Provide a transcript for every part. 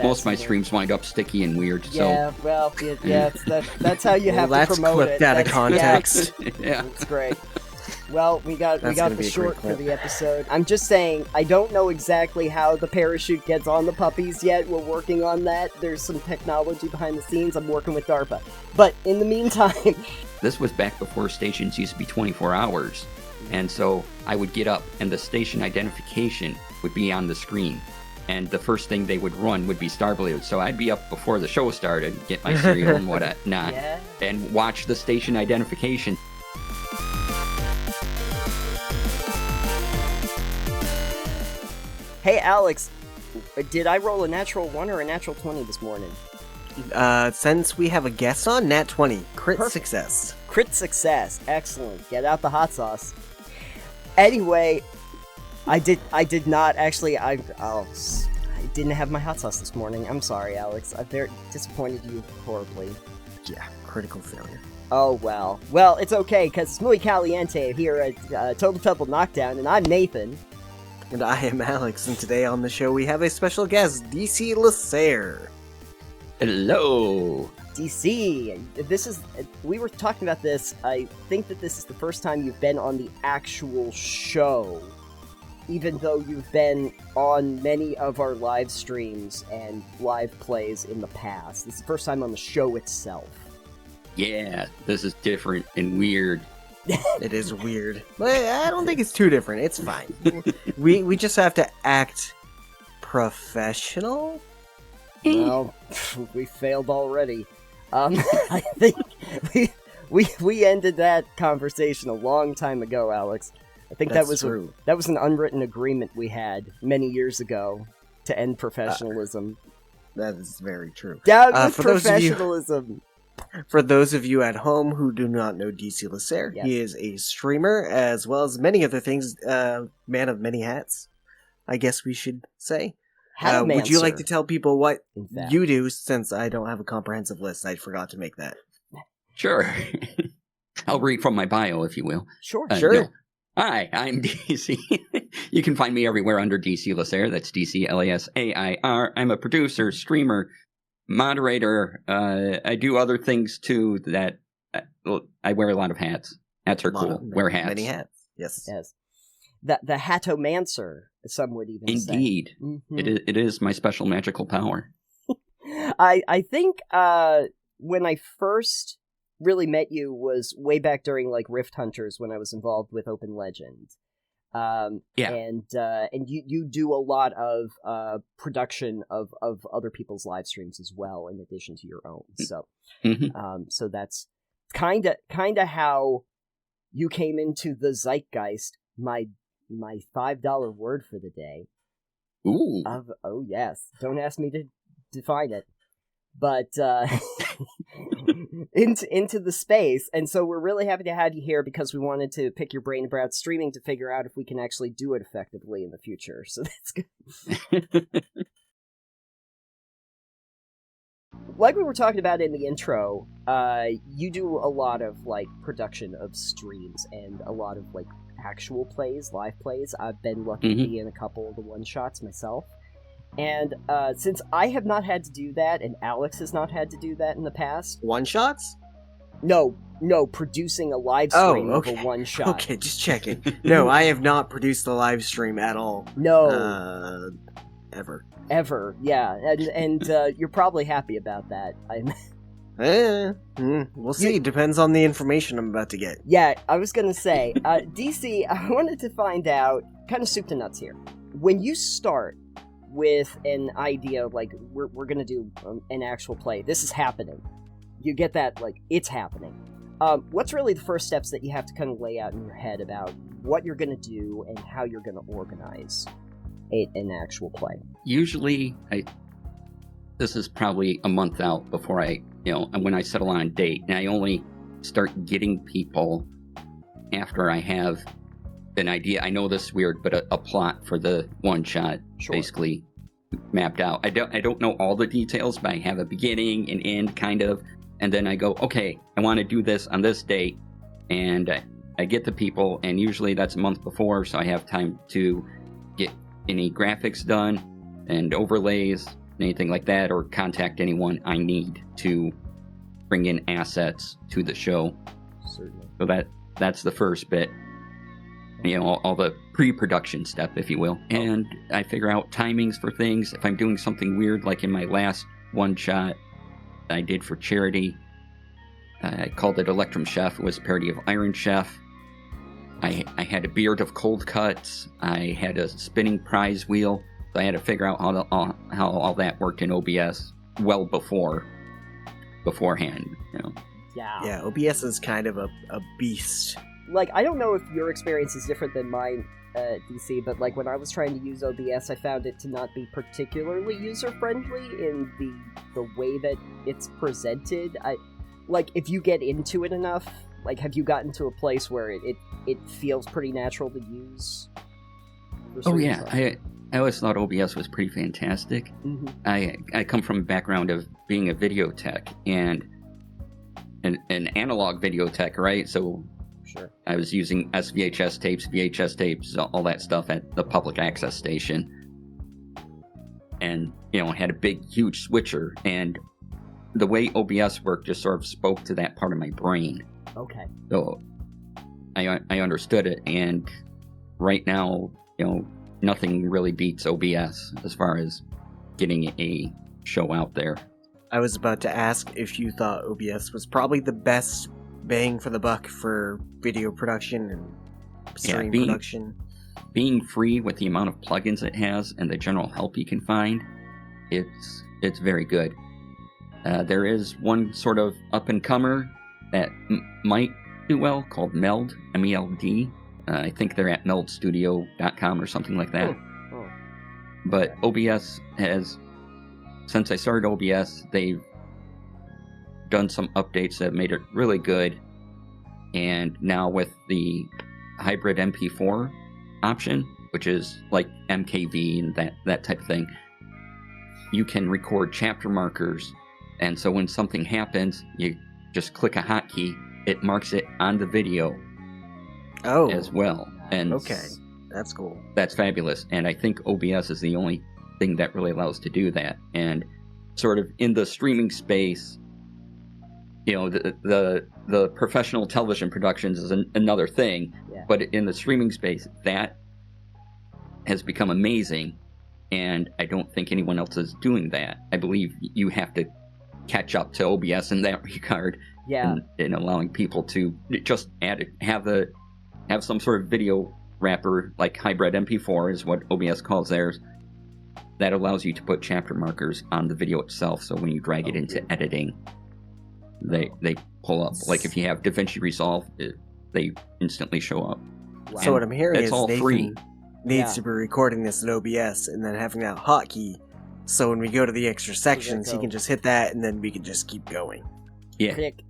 Most of my streams wind up sticky and weird. Yeah, so. well, that's how you have to promote it. That's clipped out of context. Yeah. It's great. Well, we got the be short for the episode. I'm just saying, I don't know exactly how the parachute gets on the puppies yet. We're working on that. There's some technology behind the scenes. I'm working with DARPA. But in the meantime... This was back before stations used to be 24 hours. And so I would get up and the station identification would be on the screen. And the first thing they would run would be Starblade. So I'd be up before the show started, get my cereal and whatnot, Yeah. and watch the station identification. Hey, Alex, did I roll a natural 1 or a natural 20 this morning? Since we have a guest on, Nat 20. Crit Perfect. success. Crit success. Excellent. Get out the hot sauce. Anyway, I did not actually. I didn't have my hot sauce this morning. I'm sorry, Alex. I very disappointed you horribly. Yeah, critical failure. Oh, well. Well, it's okay, because it's muy caliente here at Total Pebble Knockdown, and I'm Nathan. And I am Alex, and today on the show we have a special guest, DC Lasair. Hello! DC, we were talking about this. I think that this is the first time you've been on the actual show, even though you've been on many of our live streams and live plays in the past. This is the first time on the show itself. Yeah, this is different and weird. It is weird. But I don't think it's too different. It's fine. we just have to act professional? Well, we failed already. I think we ended that conversation a long time ago, Alex. I think That's that was true. that was an unwritten agreement we had many years ago to end professionalism. That is very true. Down with for professionalism. For those of you at home who do not know DC Lasair, Yes. he is a streamer as well as many other things. Man of many hats, I guess we should say. Would you like to tell people what In fact. you do, since I don't have a comprehensive list? I forgot to make that. Sure. I'll read from my bio, if you will. Sure. Sure. No. Hi, I'm DC. You can find me everywhere under DC Lasair. That's DC Lasair. I'm a producer, streamer, moderator. I do other things too. That I wear a lot of hats. Hats are cool. Wear hats. Many hats. Yes. Yes. The Hatomancer, some would even say. Indeed. Mhm. It is my special magical power. I think when I first really met you was way back during like Rift Hunters when I was involved with Open Legend. Yeah. And you do a lot of production of other people's live streams as well, in addition to your own. So so that's kind of how you came into the zeitgeist. My $5 word for the day. Ooh. Oh yes, don't ask me to define it, but into the space. And so we're really happy to have you here because we wanted to pick your brain about streaming to figure out if we can actually do it effectively in the future. So that's good. Like we were talking about in the intro, you do a lot of like production of streams and a lot of like actual plays, live plays. I've been lucky to be in a couple of the one-shots myself. And since I have not had to do that, and Alex has not had to do that in the past... One-shots? No, producing a live stream of a one-shot. Okay, just checking. No, I have not produced a live stream at all. No. Ever. Ever, yeah. And you're probably happy about that. We'll see. Depends on the information I'm about to get. Yeah, I was gonna say, DC, I wanted to find out, kind of soup to nuts here. When you start with an idea like, we're gonna do an actual play, this is happening, you get that, like, it's happening. What's really the first steps that you have to kind of lay out in your head about what you're gonna do and how you're gonna organize an actual play? Usually, this is probably a month out before when I settle on a date, and I only start getting people after I have an idea. I know this is weird, but a plot for the one shot basically mapped out. I don't know all the details, but I have a beginning and end kind of, and then I go, okay, I want to do this on this date, and I get the people, and usually that's a month before, so I have time to get any graphics done and overlays anything like that, or contact anyone I need to bring in assets to the show. Certainly. So that's the first bit. All the pre-production step, if you will. And I figure out timings for things. If I'm doing something weird, like in my last one-shot I did for charity, I called it Electrum Chef. It was a parody of Iron Chef. I had a beard of cold cuts. I had a spinning prize wheel. So I had to figure out how all that worked in OBS well beforehand. Yeah, OBS is kind of a beast. Like, I don't know if your experience is different than mine, DC, but like when I was trying to use OBS, I found it to not be particularly user-friendly in the way that it's presented. Like, if you get into it enough, like, have you gotten to a place where it feels pretty natural to use? Oh yeah, I always thought OBS was pretty fantastic. Mm-hmm. I come from a background of being a video tech and an analog video tech, right? So sure, I was using SVHS tapes, VHS tapes, all that stuff at the public access station, and had a big, huge switcher, and the way OBS worked just sort of spoke to that part of my brain. Okay. So I understood it, and right now, nothing really beats OBS as far as getting a show out there. I was about to ask if you thought OBS was probably the best bang for the buck for video production and stream production. Being free with the amount of plugins it has and the general help you can find, it's very good. There is one sort of up-and-comer that might do well called Meld, M-E-L-D. I think they're at meldstudio.com or something like that. Oh. But OBS has, since I started OBS, they've done some updates that made it really good. And now with the hybrid MP4 option, which is like MKV and that type of thing, you can record chapter markers. And so when something happens, you just click a hotkey, it marks it on the video as well. And okay, that's cool. That's fabulous. And I think OBS is the only thing that really allows to do that. And sort of in the streaming space, the professional television productions is another thing. Yeah. But in the streaming space, that has become amazing. And I don't think anyone else is doing that. I believe you have to catch up to OBS in that regard. Yeah. In allowing people to just have some sort of video wrapper, like hybrid MP4 is what OBS calls theirs, that allows you to put chapter markers on the video itself. So when you drag it into editing, they pull up. Like if you have DaVinci Resolve, they instantly show up. Wow. So what I'm hearing is all Nathan free. Needs to be recording this in OBS and then having that hotkey. So when we go to the extra sections, he can just hit that and then we can just keep going. Yeah. Click.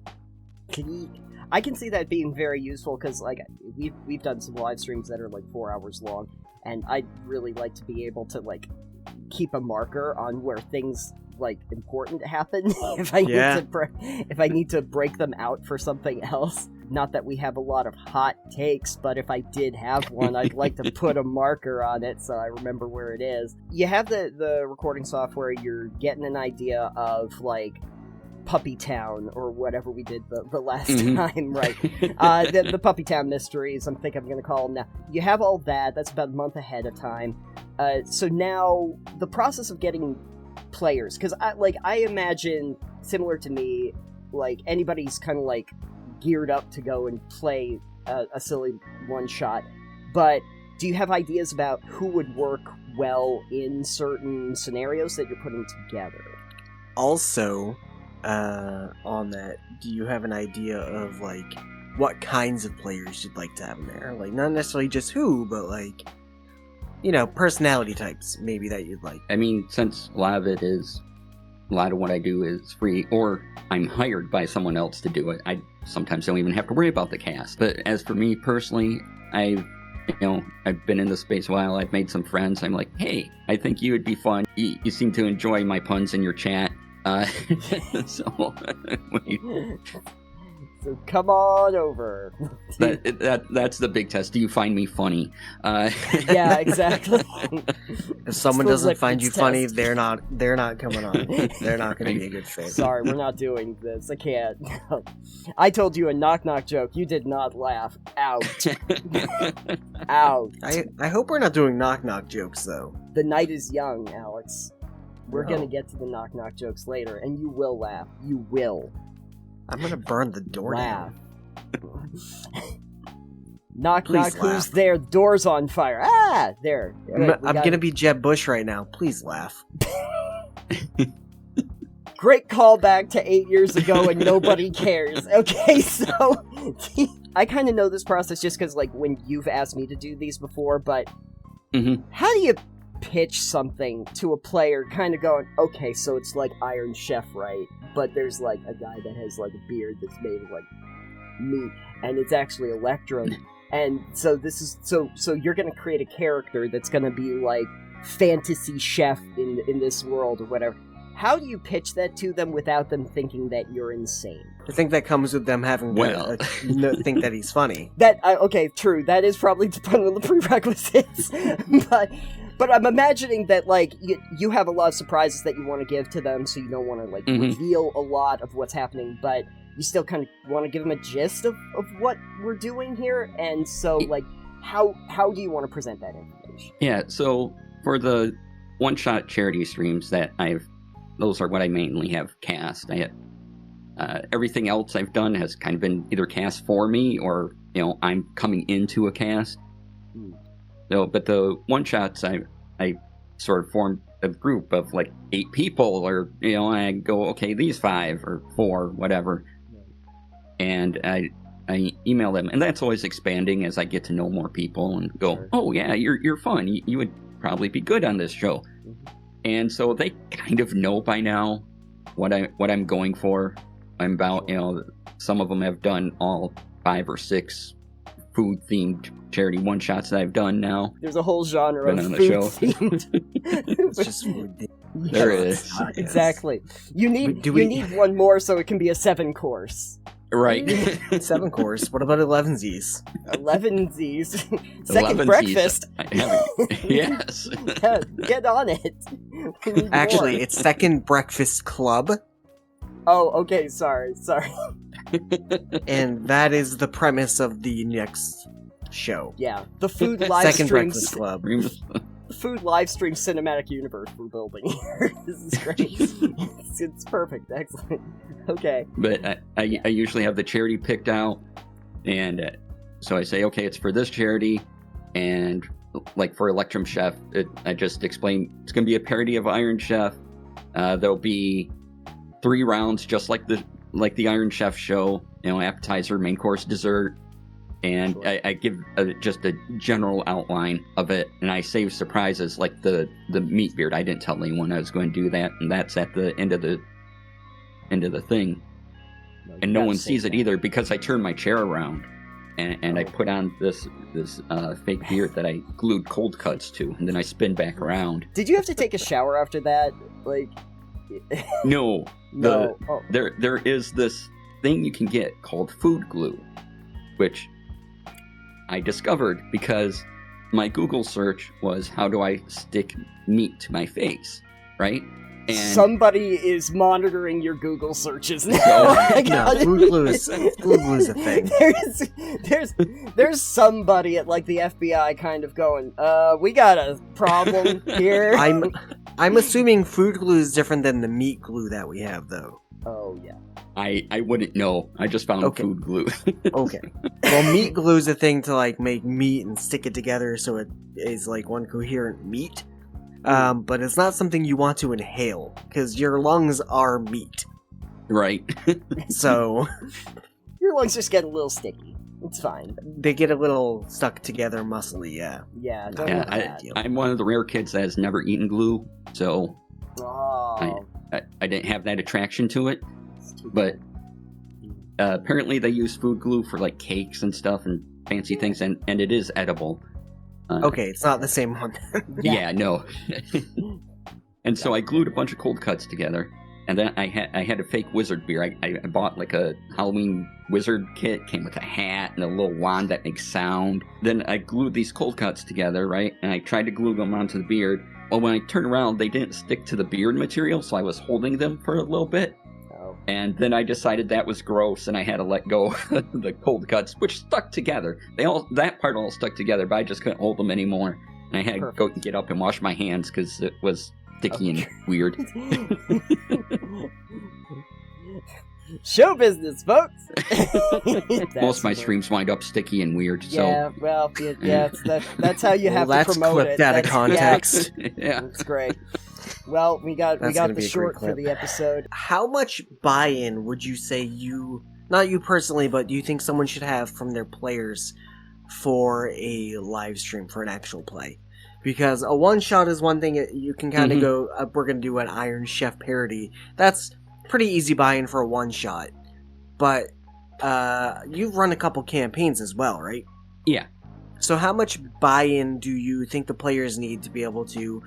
I can see that being very useful because, like, we've done some live streams that are like 4 hours long, and I'd really like to be able to like keep a marker on where things like important happen if I need to break them out for something else. Not that we have a lot of hot takes, but if I did have one, I'd like to put a marker on it so I remember where it is. You have the recording software, you're getting an idea of like Puppy Town or whatever we did the last time, right? The Puppy Town mysteries, I'm going to call them now. You have all that. That's about a month ahead of time. So now the process of getting players, because I imagine, similar to me, like anybody's kind of like geared up to go and play a silly one shot. But do you have ideas about who would work well in certain scenarios that you're putting together? Also, on that, do you have an idea of like what kinds of players you'd like to have in there? Like not necessarily just who, but like, personality types maybe that you'd like. I mean, since a lot of what I do is free, or I'm hired by someone else to do it, I sometimes don't even have to worry about the cast. But as for me personally, I've been in this space a while, I've made some friends, I'm like, hey, I think you would be fun. You seem to enjoy my puns in your chat. So So come on over. That's the big test. Do you find me funny? Yeah, exactly. If someone Feels doesn't like find it's you funny, test. they're not coming on. They're not going to be a good fit. Sorry, we're not doing this. I can't. I told you a knock-knock joke. You did not laugh. Out. Out. I hope we're not doing knock-knock jokes, though. The night is young, Alex. We're No. gonna get to the knock-knock jokes later, and you will laugh. You will I'm going to burn the door laugh. down. Knock, Please knock, who's laugh. there? Door's on fire. Ah, there. I'm going to be Jeb Bush right now. Please laugh. Great callback to 8 years ago and nobody cares. Okay, so I kind of know this process just because, like, when you've asked me to do these before, but how do you pitch something to a player kind of going, okay, so it's like Iron Chef, right? But there's, like, a guy that has, like, a beard that's made of, like, meat, and it's actually Electrum. And so this is, so you're going to create a character that's going to be, like, fantasy chef in this world or whatever. How do you pitch that to them without them thinking that you're insane? I think that comes with them having to think that he's funny. Okay, true. That is probably one of the prerequisites. but I'm imagining that, like, you have a lot of surprises that you want to give to them, so you don't want to, like, reveal a lot of what's happening, but you still kind of want to give them a gist of what we're doing here, and so, like, how do you want to present that information? Yeah, so for the one-shot charity streams that those are what I mainly have cast. I have, everything else I've done has kind of been either cast for me or, I'm coming into a cast. So, but the one-shots, I sort of formed a group of like 8 people, or, I go, okay, these 5 or 4, whatever. And I email them, and that's always expanding as I get to know more people and go, Sure. oh yeah, you're fun. You would probably be good on this show. And so they kind of know by now what I'm going for. I'm about, some of them have done all 5 or 6 food-themed charity one-shots that I've done now. There's a whole genre Been of on the show. food-themed. It's just food. There is. Yes. Exactly. You need Do we- need one more so it can be a 7-course. Right. 7 course. What about 11sies? 11Z's. Second 11Z's. breakfast. I haven't. Yes. Yeah, get on it. We need Actually, more. it's Second Breakfast Club, Oh, okay, sorry. and that is the premise of the next show. Yeah, the food live Second streams. Breakfast Club. The food live stream cinematic universe we're building here. This is great. It's perfect. Excellent. Okay. But I usually have the charity picked out, and so I say, okay, it's for this charity, and like for Electrum Chef, I just explain it's going to be a parody of Iron Chef. There'll be 3 rounds, just like the Iron Chef show. Appetizer, main course, dessert, and Sure. I give just a general outline of it, and I save surprises like the meat beard. I didn't tell anyone I was going to do that, and that's at the end of the thing, and no one sees it either because I turn my chair around. And I put on this fake beard that I glued cold cuts to, and then I spin back around. Did you have to take a shower after that? Like, No, no. Oh. there is this thing you can get called food glue, which I discovered because my Google search was how do I stick meat to my face, right? And Somebody is monitoring your Google searches now. So- I No, got it. food glue is a thing. There's somebody at like the FBI kind of going, we got a problem here. I'm assuming food glue is different than the meat glue that we have, though. Oh yeah. I wouldn't know. I just found Okay. food glue. Okay. Well, meat glue is a thing to like make meat and stick it together so it is like one coherent meat. But it's not something you want to inhale because your lungs are meat. Right. So Your lungs just get a little sticky. It's fine. they get a little stuck together muscly, yeah. Yeah, don't Yeah, want that. I'm one of the rare kids that has never eaten glue, so Oh. I didn't have that attraction to it. But apparently they use food glue for like cakes and stuff and fancy things, and it is edible. Okay, it's not the same one. Yeah, no. And so I glued a bunch of cold cuts together, And then I had a fake wizard beard. I bought like a Halloween wizard kit, came with a hat and a little wand that makes sound. Then I glued these cold cuts together, right? And I tried to glue them onto the beard. Well, when I turned around, they didn't stick to the beard material, so I was holding them for a little bit. Oh. And then I decided that was gross, and I had to let go of the cold cuts, which stuck together. That part all stuck together, but I just couldn't hold them anymore. And I had to go get up and wash my hands because it was sticky and weird. Show business, folks. Most of my streams wind up sticky and weird. Yeah, so. well, yeah, that's how you have to promote clip it. That of context. Yeah, that's great. Well, we got the short for the episode. How much buy-in would you say not you personally, but do you think someone should have from their players for a live stream, for an actual play? Because a one-shot is one thing. You can kind of go, we're going to do an Iron Chef parody. That's pretty easy buy-in for a one-shot. But you've run a couple campaigns as well, right? Yeah. So how much buy-in do you think the players need to be able to...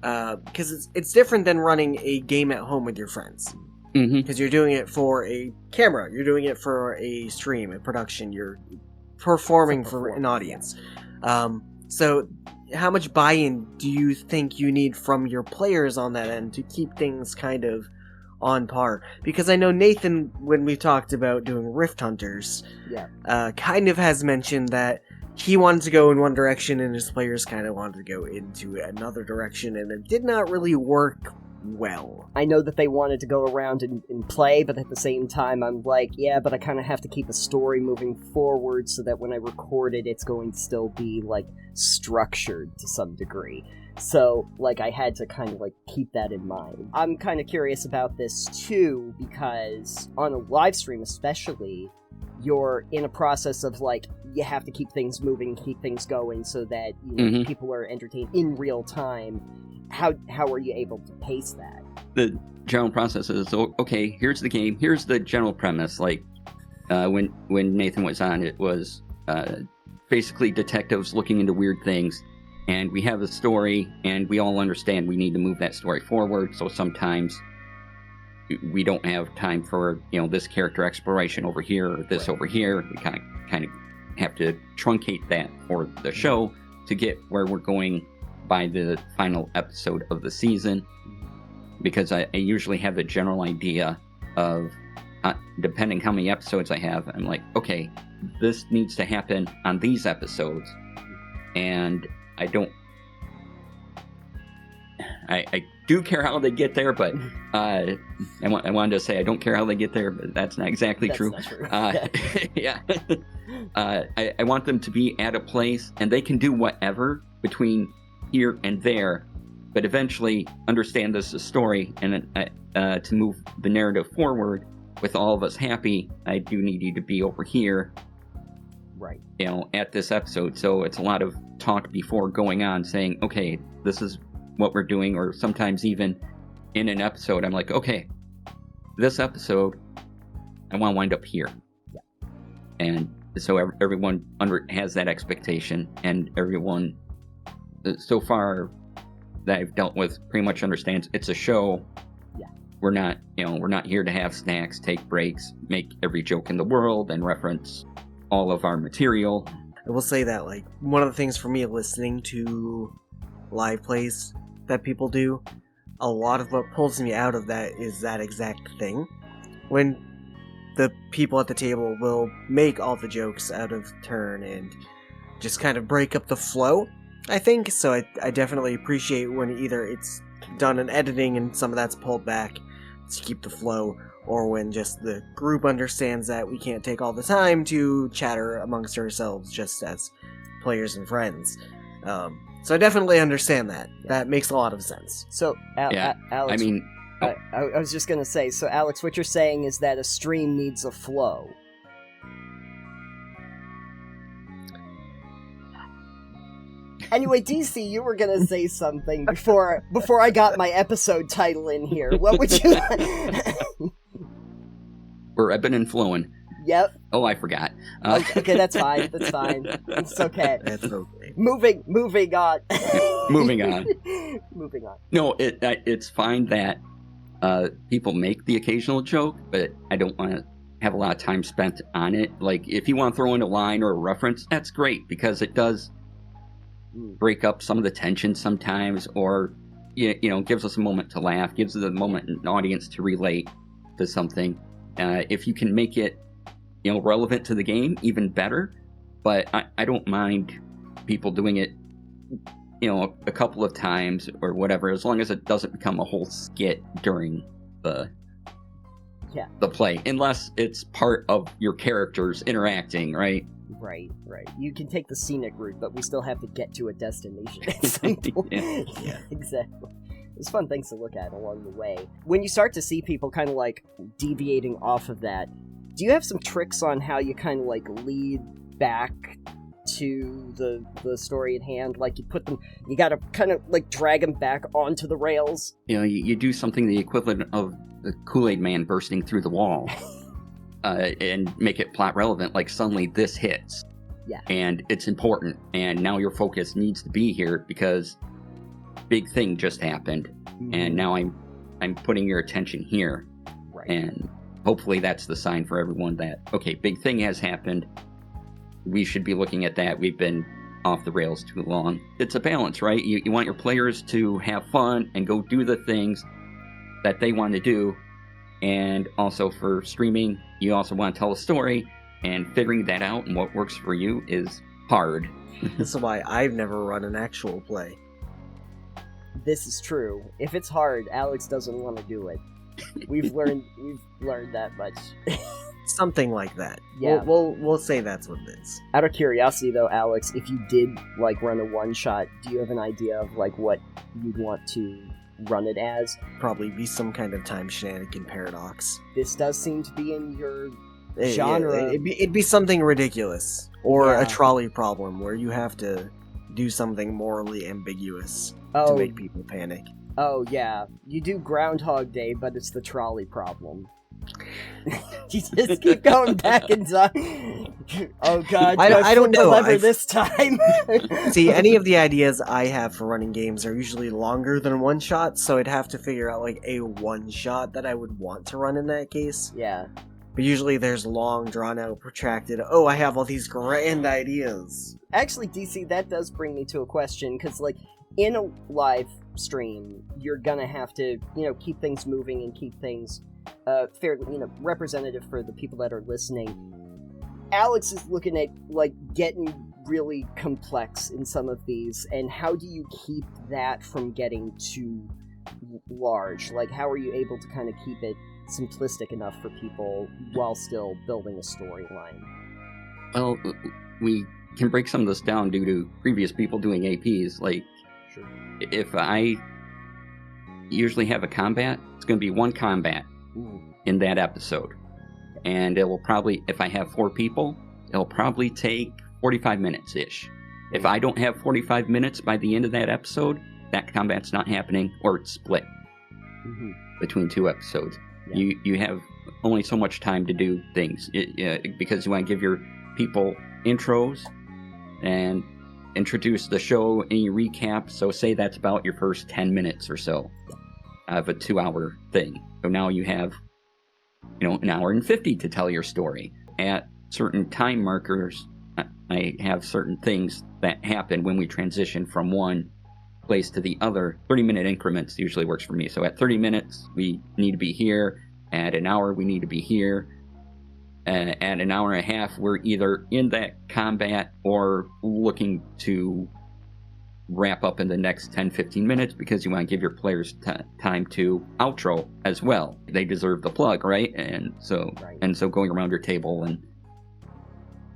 because it's different than running a game at home with your friends. Because you're doing it for a camera. You're doing it for a stream, a production. You're performing for an audience. So how much buy-in do you think you need from your players on that end to keep things kind of on par? Because I know Nathan, when we talked about doing Rift Hunters, kind of has mentioned that he wanted to go in one direction and his players kind of wanted to go into another direction, and it did not really work well. I know that they wanted to go around and play, but at the same time I'm like, yeah, but I kind of have to keep a story moving forward so that when I record it, it's going to still be, like, structured to some degree. So, like, I had to kind of, like, keep that in mind. I'm kind of curious about this, too, because on a live stream especially, you're in a process of, like, you have to keep things moving, keep things going so that people are entertained in real time. How are you able to pace that? The general process is, okay, here's the game, here's the general premise. Like, when Nathan was on, it was basically detectives looking into weird things, and we have a story, and we all understand we need to move that story forward, so sometimes we don't have time for, this character exploration over here, or this over here. We kind of have to truncate that for the show to get where we're going by the final episode of the season, because I usually have a general idea of, depending how many episodes I have, I'm like, okay, this needs to happen on these episodes, and I do care how they get there, but I wanted to say I don't care how they get there, but that's not exactly true. Not true. Yeah. I want them to be at a place, and they can do whatever between here and there, but eventually understand this is a story, and to move the narrative forward with all of us happy, I do need you to be over here, right? At this episode. So it's a lot of talk before going on, saying, okay, this is what we're doing, or sometimes even in an episode, I'm like, okay, this episode, I want to wind up here. Yeah. And so everyone has that expectation, and everyone so far that I've dealt with pretty much understands it's a show. Yeah. We're not here to have snacks, take breaks, make every joke in the world, and reference all of our material. I will say that, like, one of the things for me listening to live plays that people do, a lot of what pulls me out of that is that exact thing. When the people at the table will make all the jokes out of turn and just kind of break up the flow, I think. So I definitely appreciate when either it's done in editing and some of that's pulled back to keep the flow, or when just the group understands that we can't take all the time to chatter amongst ourselves just as players and friends. So I definitely understand that. That makes a lot of sense. So, Alex, I mean... I was just going to say, so Alex, what you're saying is that a stream needs a flow. Anyway, DC, you were going to say something before I got my episode title in here. What would you... We're ebbing and flowing. Yep. Oh, I forgot. Okay, that's fine. That's fine. It's okay. That's okay. Moving on. Moving on. Moving on. No, it's fine that people make the occasional joke, but I don't want to have a lot of time spent on it. Like, if you want to throw in a line or a reference, that's great, because it does break up some of the tension sometimes, or gives us a moment to laugh, gives us a moment an audience to relate to something. If you can make it relevant to the game, even better. But I don't mind people doing it a couple of times or whatever, as long as it doesn't become a whole skit during the play, unless it's part of your characters interacting, right? Right. You can take the scenic route, but we still have to get to a destination at some point. Yeah. Exactly. There's fun things to look at along the way. When you start to see people kind of like deviating off of that, do you have some tricks on how you kind of like lead back to the story at hand? Like, you gotta kind of like drag them back onto the rails. You do something the equivalent of the Kool-Aid Man bursting through the wall. And make it plot relevant, like suddenly this hits. Yeah. And it's important, and now your focus needs to be here because big thing just happened, and now I'm putting your attention here. Right. And hopefully that's the sign for everyone that, okay, big thing has happened. We should be looking at that. We've been off the rails too long. It's a balance, right? You want your players to have fun and go do the things that they want to do. And also for streaming, you also want to tell a story, and figuring that out and what works for you is hard. This is why I've never run an actual play. This is true. If it's hard, Alex doesn't want to do it. We've learned that much. Something like that. Yeah. We'll say that's what it is. Out of curiosity, though, Alex, if you did like run a one shot, do you have an idea of like what you'd want to run it as? Probably be some kind of time shenanigan paradox. This does seem to be in your genre. It'd be something ridiculous, or Yeah. a trolley problem where you have to do something morally ambiguous to Oh, make people panic. oh yeah. You do Groundhog Day, but it's the trolley problem. You just keep going back in time. Oh god, I don't know. Lever this time. See, any of the ideas I have for running games are usually longer than one shot, so I'd have to figure out like a one shot that I would want to run in that case. Yeah. But usually there's long, drawn out, protracted, oh, I have all these grand ideas. Actually, DC, that does bring me to a question, because like in a live stream, you're gonna have to, keep things moving and keep things fairly, representative for the people that are listening. Alex is looking at like getting really complex in some of these, and how do you keep that from getting too large? Like, how are you able to kind of keep it simplistic enough for people while still building a storyline? Well, we can break some of this down due to previous people doing APs. Like, Sure. if I usually have a combat, it's going to be one combat in that episode. And it will probably, if I have 4 people, it'll probably take 45 minutes-ish. If I don't have 45 minutes by the end of that episode, that combat's not happening, or it's split between 2 episodes. Yeah. You have only so much time to do things, because you want to give your people intros and introduce the show, any recap. So say that's about your first 10 minutes or so of a 2-hour thing. So now you have, an hour and 50 to tell your story. At certain time markers, I have certain things that happen when we transition from one place to the other. 30-minute increments usually works for me. So at 30 minutes, we need to be here. At an hour, we need to be here. At an hour and a half, we're either in that combat or looking to wrap up in the next 10-15 minutes, because you want to give your players time to outro as well. They deserve the plug, right? And so going around your table and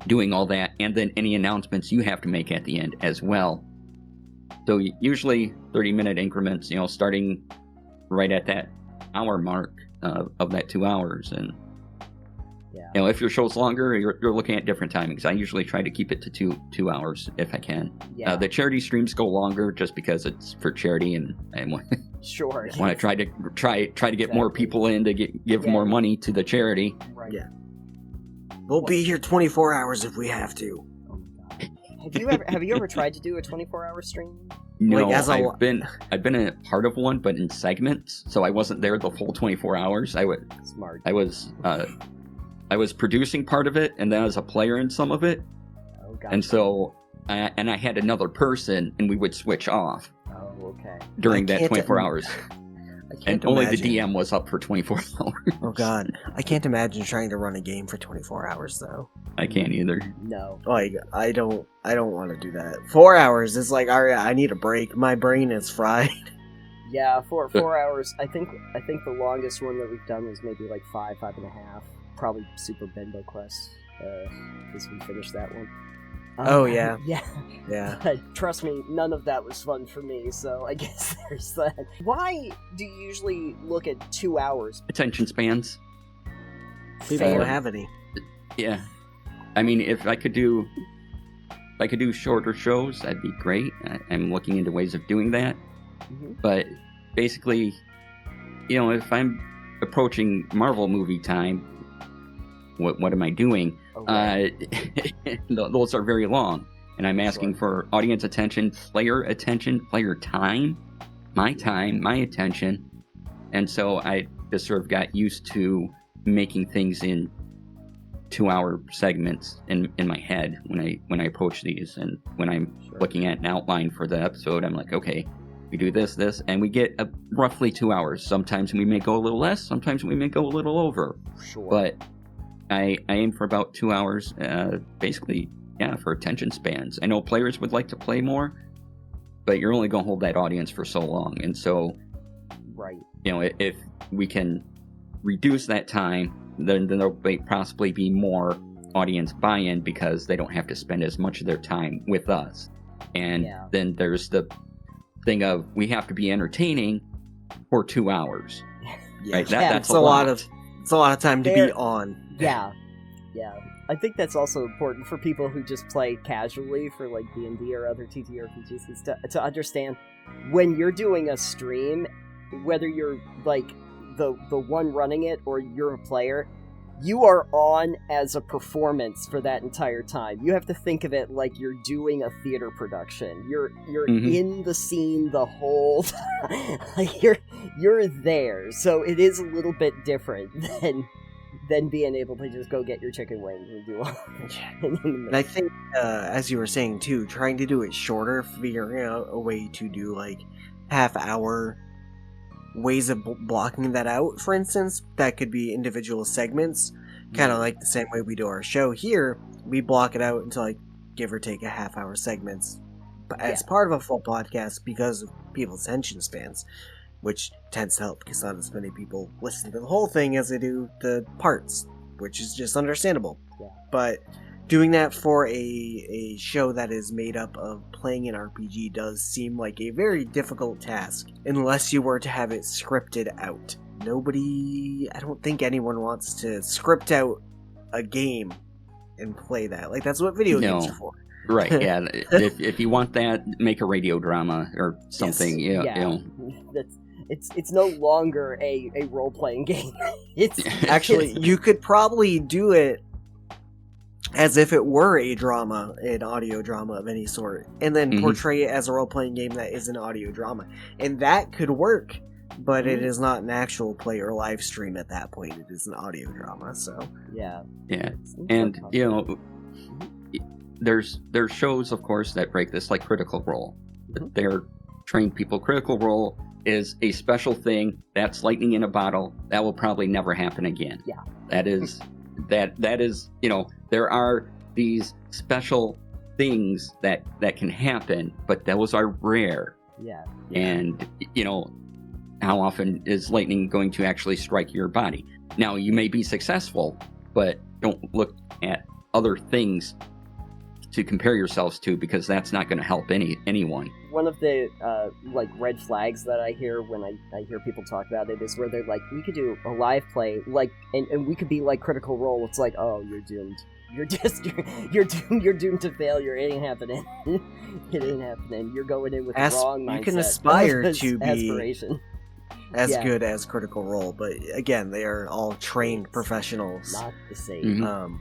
doing all that, and then any announcements you have to make at the end as well. So usually 30-minute increments, starting right at that hour mark of that 2 hours. And if your show's longer, you're looking at different timings. I usually try to keep it to two hours if I can. Yeah. The charity streams go longer just because it's for charity, and I want to try to get more people in to give more money to the charity. Right. Yeah. We'll be here 24 hours if we have to. Oh my god. Have you ever tried to do a 24-hour stream? No, Like, as a I've been a part of one, but in segments, so I wasn't there the full 24 hours. Smart. I was producing part of it, and then I was a player in some of it, Oh, gotcha. and so I had another person, and we would switch off Oh, okay. during I that can't 24 hours, I can't and only imagine. the DM was up for 24 hours. Oh god, I can't imagine trying to run a game for 24 hours though. I can't either. No. Like, I don't want to do that. 4 hours is like, all right, I need a break. My brain is fried. Yeah, 4 hours. I think the longest one that we've done was maybe like 5.5. Probably Super Bimbo Quest, because we finished that one. Oh, yeah. Yeah. Yeah. Trust me, none of that was fun for me, so I guess there's that. Why do you usually look at 2 hours? Attention spans. People Fair. don't have any. Yeah, I mean, if I could do shorter shows, that'd be great. I'm looking into ways of doing that. Mhm. But basically, if I'm approaching Marvel movie time, what am I doing? Oh, right. Those are very long, and I'm asking for audience attention, player time, my attention, and so I just sort of got used to making things in 2-hour segments in my head when I approach these, and when I'm looking at an outline for the episode, I'm like, okay, we do this, and we get roughly 2 hours. Sometimes we may go a little less, sometimes we may go a little over. Sure. But I aim for about 2 hours, basically, for attention spans. I know players would like to play more, but you're only going to hold that audience for so long. And so, Right. If we can reduce that time, then there'll possibly be more audience buy-in because they don't have to spend as much of their time with us. And then there's the thing of we have to be entertaining for 2 hours. Yeah. Right? That's It's a lot of time to be on. Yeah. I think that's also important for people who just play casually for like D&D or other TTRPGs and stuff, to understand when you're doing a stream, whether you're like the one running it or you're a player, you are on as a performance for that entire time. You have to think of it like you're doing a theater production. You're in the scene the whole time. Like you're there. So it is a little bit different than being able to just go get your chicken wings and do all. And I think, as you were saying too, trying to do it shorter, figuring out a way to do like half-hour ways of blocking that out, for instance, that could be individual segments, kind of like the same way we do our show here. We block it out into like give or take a half-hour segments as part of a full podcast because of people's attention spans, which tends to help because not as many people listen to the whole thing as they do the parts, which is just understandable. But doing that for a show that is made up of playing an RPG does seem like a very difficult task, unless you were to have it scripted out. I don't think anyone wants to script out a game and play that. Like, that's what video games are for. Right, yeah. if you want that, make a radio drama or something. Yes. It's no longer a role-playing game. It's actually, you could probably do it as if it were a drama, an audio drama of any sort, and then portray it as a role-playing game that is an audio drama. And that could work, but it is not an actual play or live stream at that point. It is an audio drama, so... Yeah. And, there's shows, of course, that break this, like Critical Role. They're trained people. Critical Role is a special thing. That's lightning in a bottle. That will probably never happen again. Yeah. That is, there are these special things that can happen, but those are rare. Yeah. And, how often is lightning going to actually strike your body? Now, you may be successful, but don't look at other things to compare yourselves to, because that's not going to help anyone. One of the red flags that I hear when I hear people talk about it is where they're like, we could do a live play, like, and we could be like Critical Role. It's like, oh, you're doomed. You're doomed to failure. It ain't happening. It ain't happening. You're going in with the wrong mindset. You can aspire to be aspiration. as Yeah. good as Critical Role, but again, they are all trained professionals. Not the same. Mhm.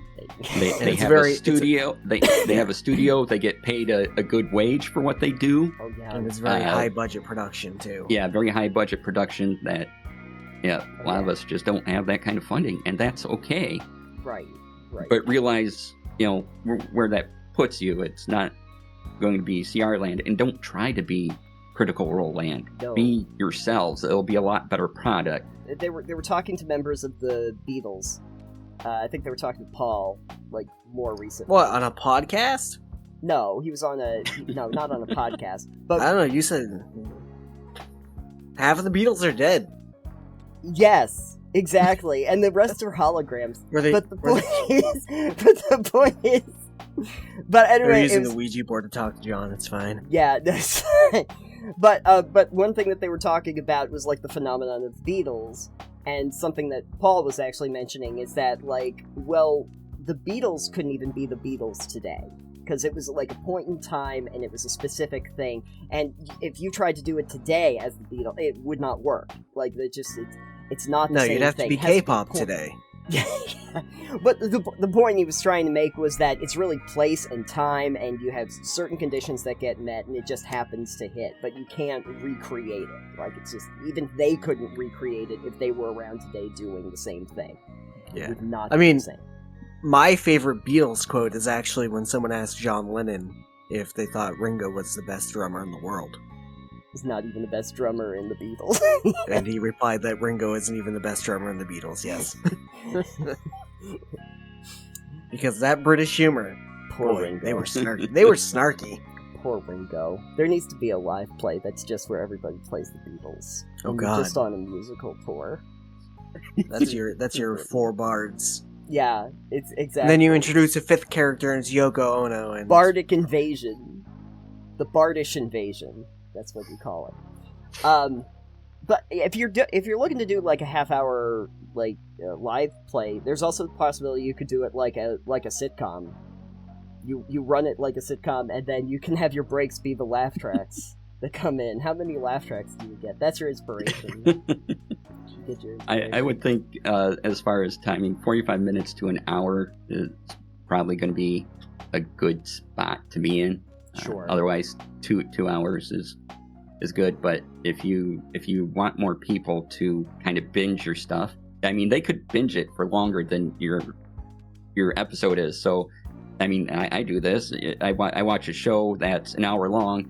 They it's have very- a studio. They have a studio. They get paid a good wage for what they do. Oh yeah. And it's very Uh, high budget production too. Yeah, very high budget production. That a lot of us just don't have that kind of funding, and that's okay. Right. Right. But realize, where that puts you. It's not going to be CR land, and don't try to be Critical Role land. No. Be yourselves. It'll be a lot better product. They were talking to members of the Beatles. I think they were talking to Paul like more recently. What, on a podcast? No, he was on not on a podcast. But I don't know. You said half of the Beatles are dead. yes, exactly, and the rest are holograms. Were they? But the were point is. But they're anyway, using it was, the Ouija board to talk to John. It's fine. yeah, that's but one thing that they were talking about was like the phenomenon of Beatles, and something that Paul was actually mentioning is that like, well, the Beatles couldn't even be the Beatles today because it was like a point in time and it was a specific thing, and if you tried to do it today as the Beatles, it would not work. Like it's not the No, same you'd have to thing. be It has to K-pop point- today. Yeah, but the point he was trying to make was that it's really place and time, and you have certain conditions that get met, and it just happens to hit, but you can't recreate it. Like, it's just, even they couldn't recreate it if they were around today doing the same thing. It Yeah. would not I be mean, the same. My favorite Beatles quote is actually when someone asked John Lennon if they thought Ringo was the best drummer in the world. He's not even the best drummer in the Beatles. And he replied that Ringo isn't even the best drummer in the Beatles, yes. Because that British humor, Poor boy, Ringo. they were snarky. They were snarky. Poor Ringo. There needs to be a live play that's just where everybody plays the Beatles. Oh, And you're God. just on a musical tour. That's your four bards. Yeah, it's exactly. And then you introduce a fifth character, and it's Yoko Ono. And Bardic Invasion. The Bardish Invasion. That's what you call it. But if you're looking to do like a half-hour like live play, there's also the possibility you could do it like a sitcom. You run it like a sitcom, and then you can have your breaks be the laugh tracks that come in. How many laugh tracks do you get? That's your inspiration. You get your inspiration. I would think, as far as timing, 45 minutes to an hour is probably going to be a good spot to be in. Sure. Otherwise, 2 hours is good. But if you want more people to kind of binge your stuff, I mean, they could binge it for longer than your episode is. So, I mean, I do this. I watch a show that's an hour long,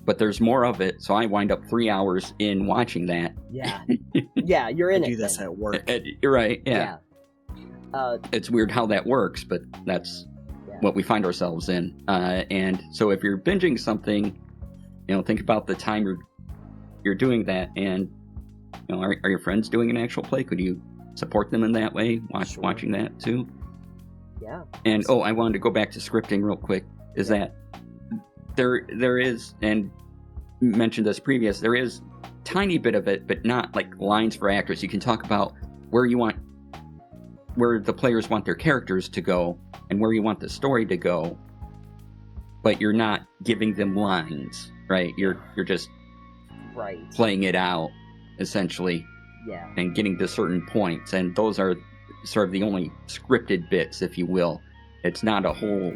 but there's more of it. So I wind up 3 hours in watching that. Yeah. Yeah, you're in I it. do this then. at work. You're right. Yeah. Yeah. It's weird how that works, but that's Yeah. what we find ourselves in. And so if you're binging something, think about the time you're doing that, and are your friends doing an actual play? Could you support them in that way? Sure. Watching that too. Yeah. And I wanted to go back to scripting real quick. Is that there is, and mentioned this previous, there is tiny bit of it, but not like lines for actors. You can talk about where the players want their characters to go and where you want the story to go, but you're not giving them lines, right? You're just Right. playing it out essentially Yeah. and getting to certain points, and those are sort of the only scripted bits, if you will. It's not a whole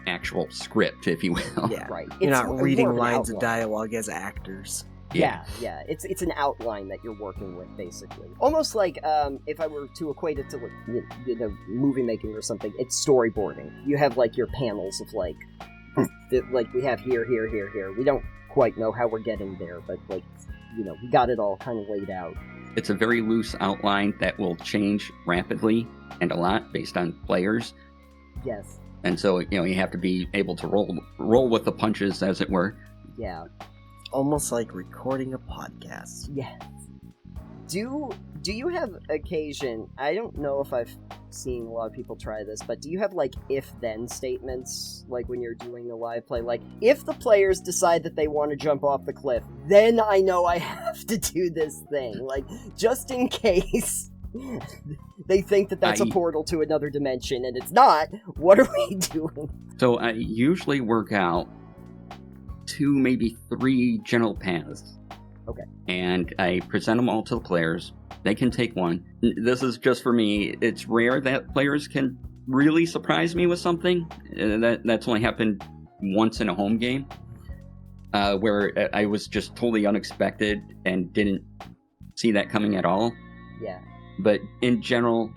actual script, if you will. Yeah. Right. You're It's not more reading of an lines of outline. dialogue as actors. Yeah, yeah. It's an outline that you're working with, basically. Almost like if I were to equate it to like movie making or something, it's storyboarding. You have like your panels of like like we have here. We don't quite know how we're getting there, but like we got it all kind of laid out. It's a very loose outline that will change rapidly and a lot based on players. Yes. And so, you have to be able to roll with the punches, as it were. Yeah. Almost like recording a podcast. Yes. Do you have occasion? I don't know if I've seen a lot of people try this, but do you have like if-then statements, like when you're doing a live play? Like, if the players decide that they want to jump off the cliff, then I know I have to do this thing. Like, just in case they think that that's a portal to another dimension, and it's not. What are we doing? So I usually work out 2, maybe 3 general paths. Okay. And I present them all to the players. They can take one. This is just for me. It's rare that players can really surprise me with something. That's only happened once in a home game, where I was just totally unexpected and didn't see that coming at all. Yeah. But in general,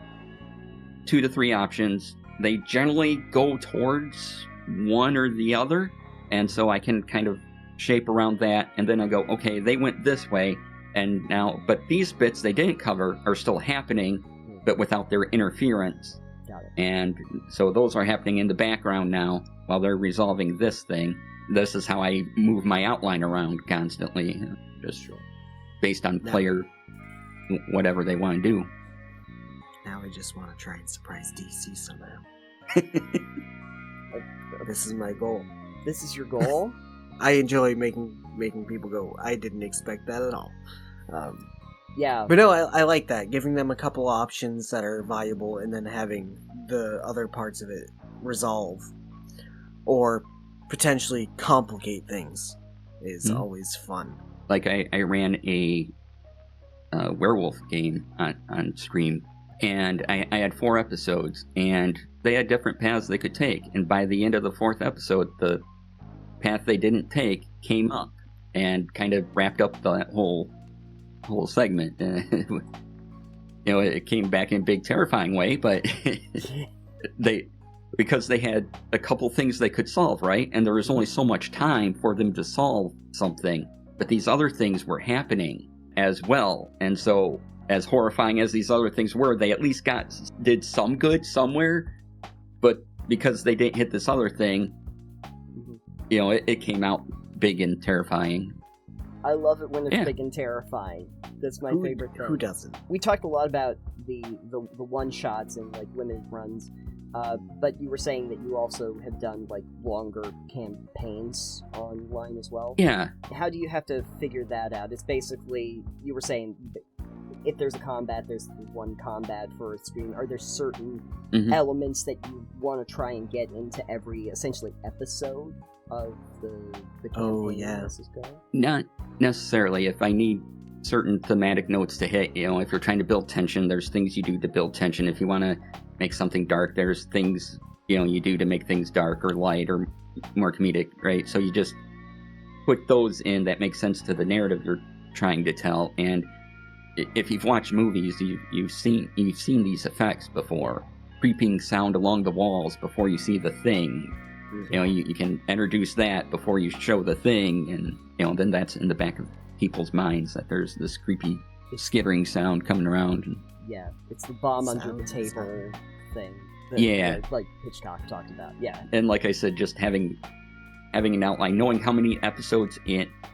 2 to 3 options. They generally go towards one or the other, and so I can kind of shape around that, and then I go, okay, they went this way, and now, but these bits they didn't cover are still happening, but without their interference. Got it. And so those are happening in the background now while they're resolving this thing. This is how I move my outline around constantly, just based on player whatever they want to do. Now I just want to try and surprise DC somehow. This is my goal. This is your goal? I enjoy making people go, I didn't expect that at all. Yeah. But no, I like that. Giving them a couple options that are viable and then having the other parts of it resolve or potentially complicate things is always fun. Like I ran a werewolf game on stream, and I had 4 episodes, and they had different paths they could take. And by the end of the 4th episode, the path they didn't take came up and kind of wrapped up the whole segment. It came back in a big terrifying way, but because they had a couple things they could solve, right? And there was only so much time for them to solve something, but these other things were happening as well. And so, as horrifying as these other things were, they at least did some good somewhere, but because they didn't hit this other thing, it came out big and terrifying. I love it when it's big and terrifying. That's my favorite thing. Who doesn't? We talked a lot about the one-shots and, like, limited runs, but you were saying that you also have done, like, longer campaigns online as well? Yeah. How do you have to figure that out? It's basically, you were saying, if there's a combat, there's one combat for a stream. Are there certain elements that you want to try and get into every, essentially, episode of the campaign this is going? Not necessarily. If I need certain thematic notes to hit, if you're trying to build tension, there's things you do to build tension. If you want to make something dark, there's things you do to make things dark or light or more comedic, right? So you just put those in that make sense to the narrative you're trying to tell. And if you've watched movies, you've seen these effects before. Creeping sound along the walls before you see the thing. You can introduce that before you show the thing, and then that's in the back of people's minds that there's this creepy skittering sound coming around. Yeah, it's the bomb under the table thing. Like Hitchcock talked about. Yeah, and like I said, just having an outline, knowing how many episodes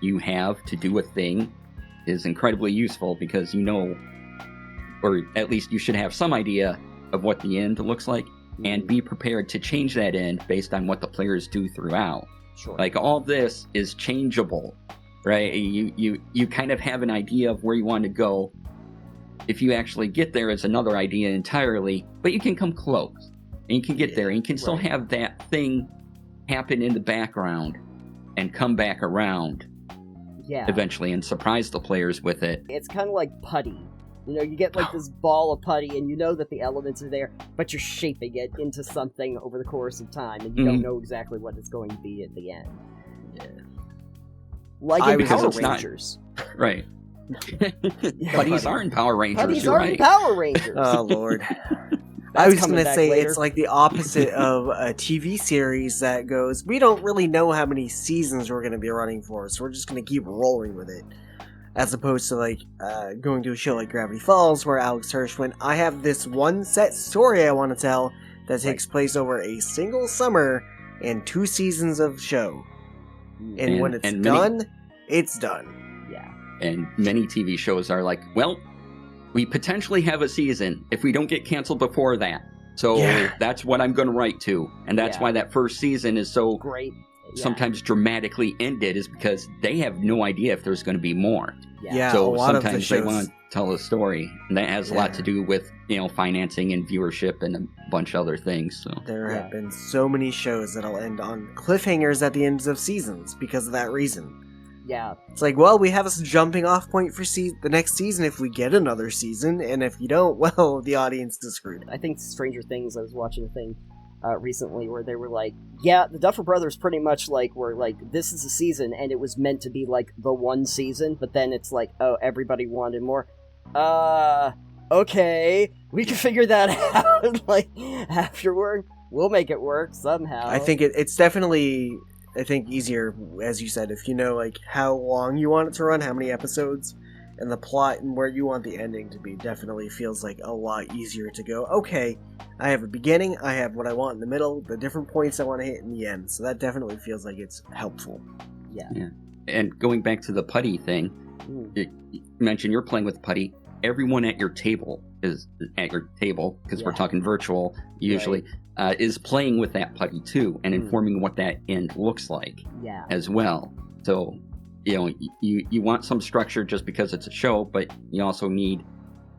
you have to do a thing, is incredibly useful because or at least you should have some idea of what the end looks like. And be prepared to change that end based on what the players do throughout. Sure. Like, all this is changeable, right? You kind of have an idea of where you want to go. If you actually get there, it's another idea entirely, but you can come close. And you can get there, and you can still have that thing happen in the background and come back around eventually and surprise the players with it. It's kind of like putty. You get like this ball of putty, and you know that the elements are there, but you're shaping it into something over the course of time, and you don't know exactly what it's going to be at the end. Yeah. Like in Power Rangers. Right. Putties are in Power Rangers. Putties are in Power Rangers. Oh, Lord. I was going to say later. It's like the opposite of a TV series that goes, we don't really know how many seasons we're going to be running for, so we're just going to keep rolling with it. As opposed to, like, going to a show like Gravity Falls, where Alex Hirsch went, I have this one set story I want to tell that takes place over a single summer and 2 seasons of show. And when it's done, it's done. Yeah. And many TV shows are like, well, we potentially have a season if we don't get canceled before that. So that's what I'm going to write to. And that's why that first season is so great. Sometimes dramatically ended, is because they have no idea if there's going to be more. Yeah, so a lot sometimes of the shows... they want to tell a story, and that has a lot to do with financing and viewership and a bunch of other things. So there have been so many shows that'll end on cliffhangers at the ends of seasons because of that reason. Yeah. It's like, well, we have a jumping off point for the next season if we get another season, and if you don't, well, the audience is screwed. I think Stranger Things, I was watching a thing recently where they were like, yeah, the Duffer Brothers pretty much like were like, this is a season, and it was meant to be like the one season, but then it's like, oh, everybody wanted more. Okay, we can figure that out, like, afterward. We'll make it work somehow. I think it's definitely, I think, easier, as you said, if you know, like, how long you want it to run, how many episodes, and the plot and where you want the ending to be, definitely feels like a lot easier to go, okay, I have a beginning, I have what I want in the middle, the different points I want to hit in the end, so that definitely feels like it's helpful. Yeah. And going back to the putty thing, you mentioned you're playing with putty. Everyone at your table is at your table, because we're talking virtual usually, is playing with that putty too, and informing what that end looks like as well. So, you want some structure just because it's a show, but you also need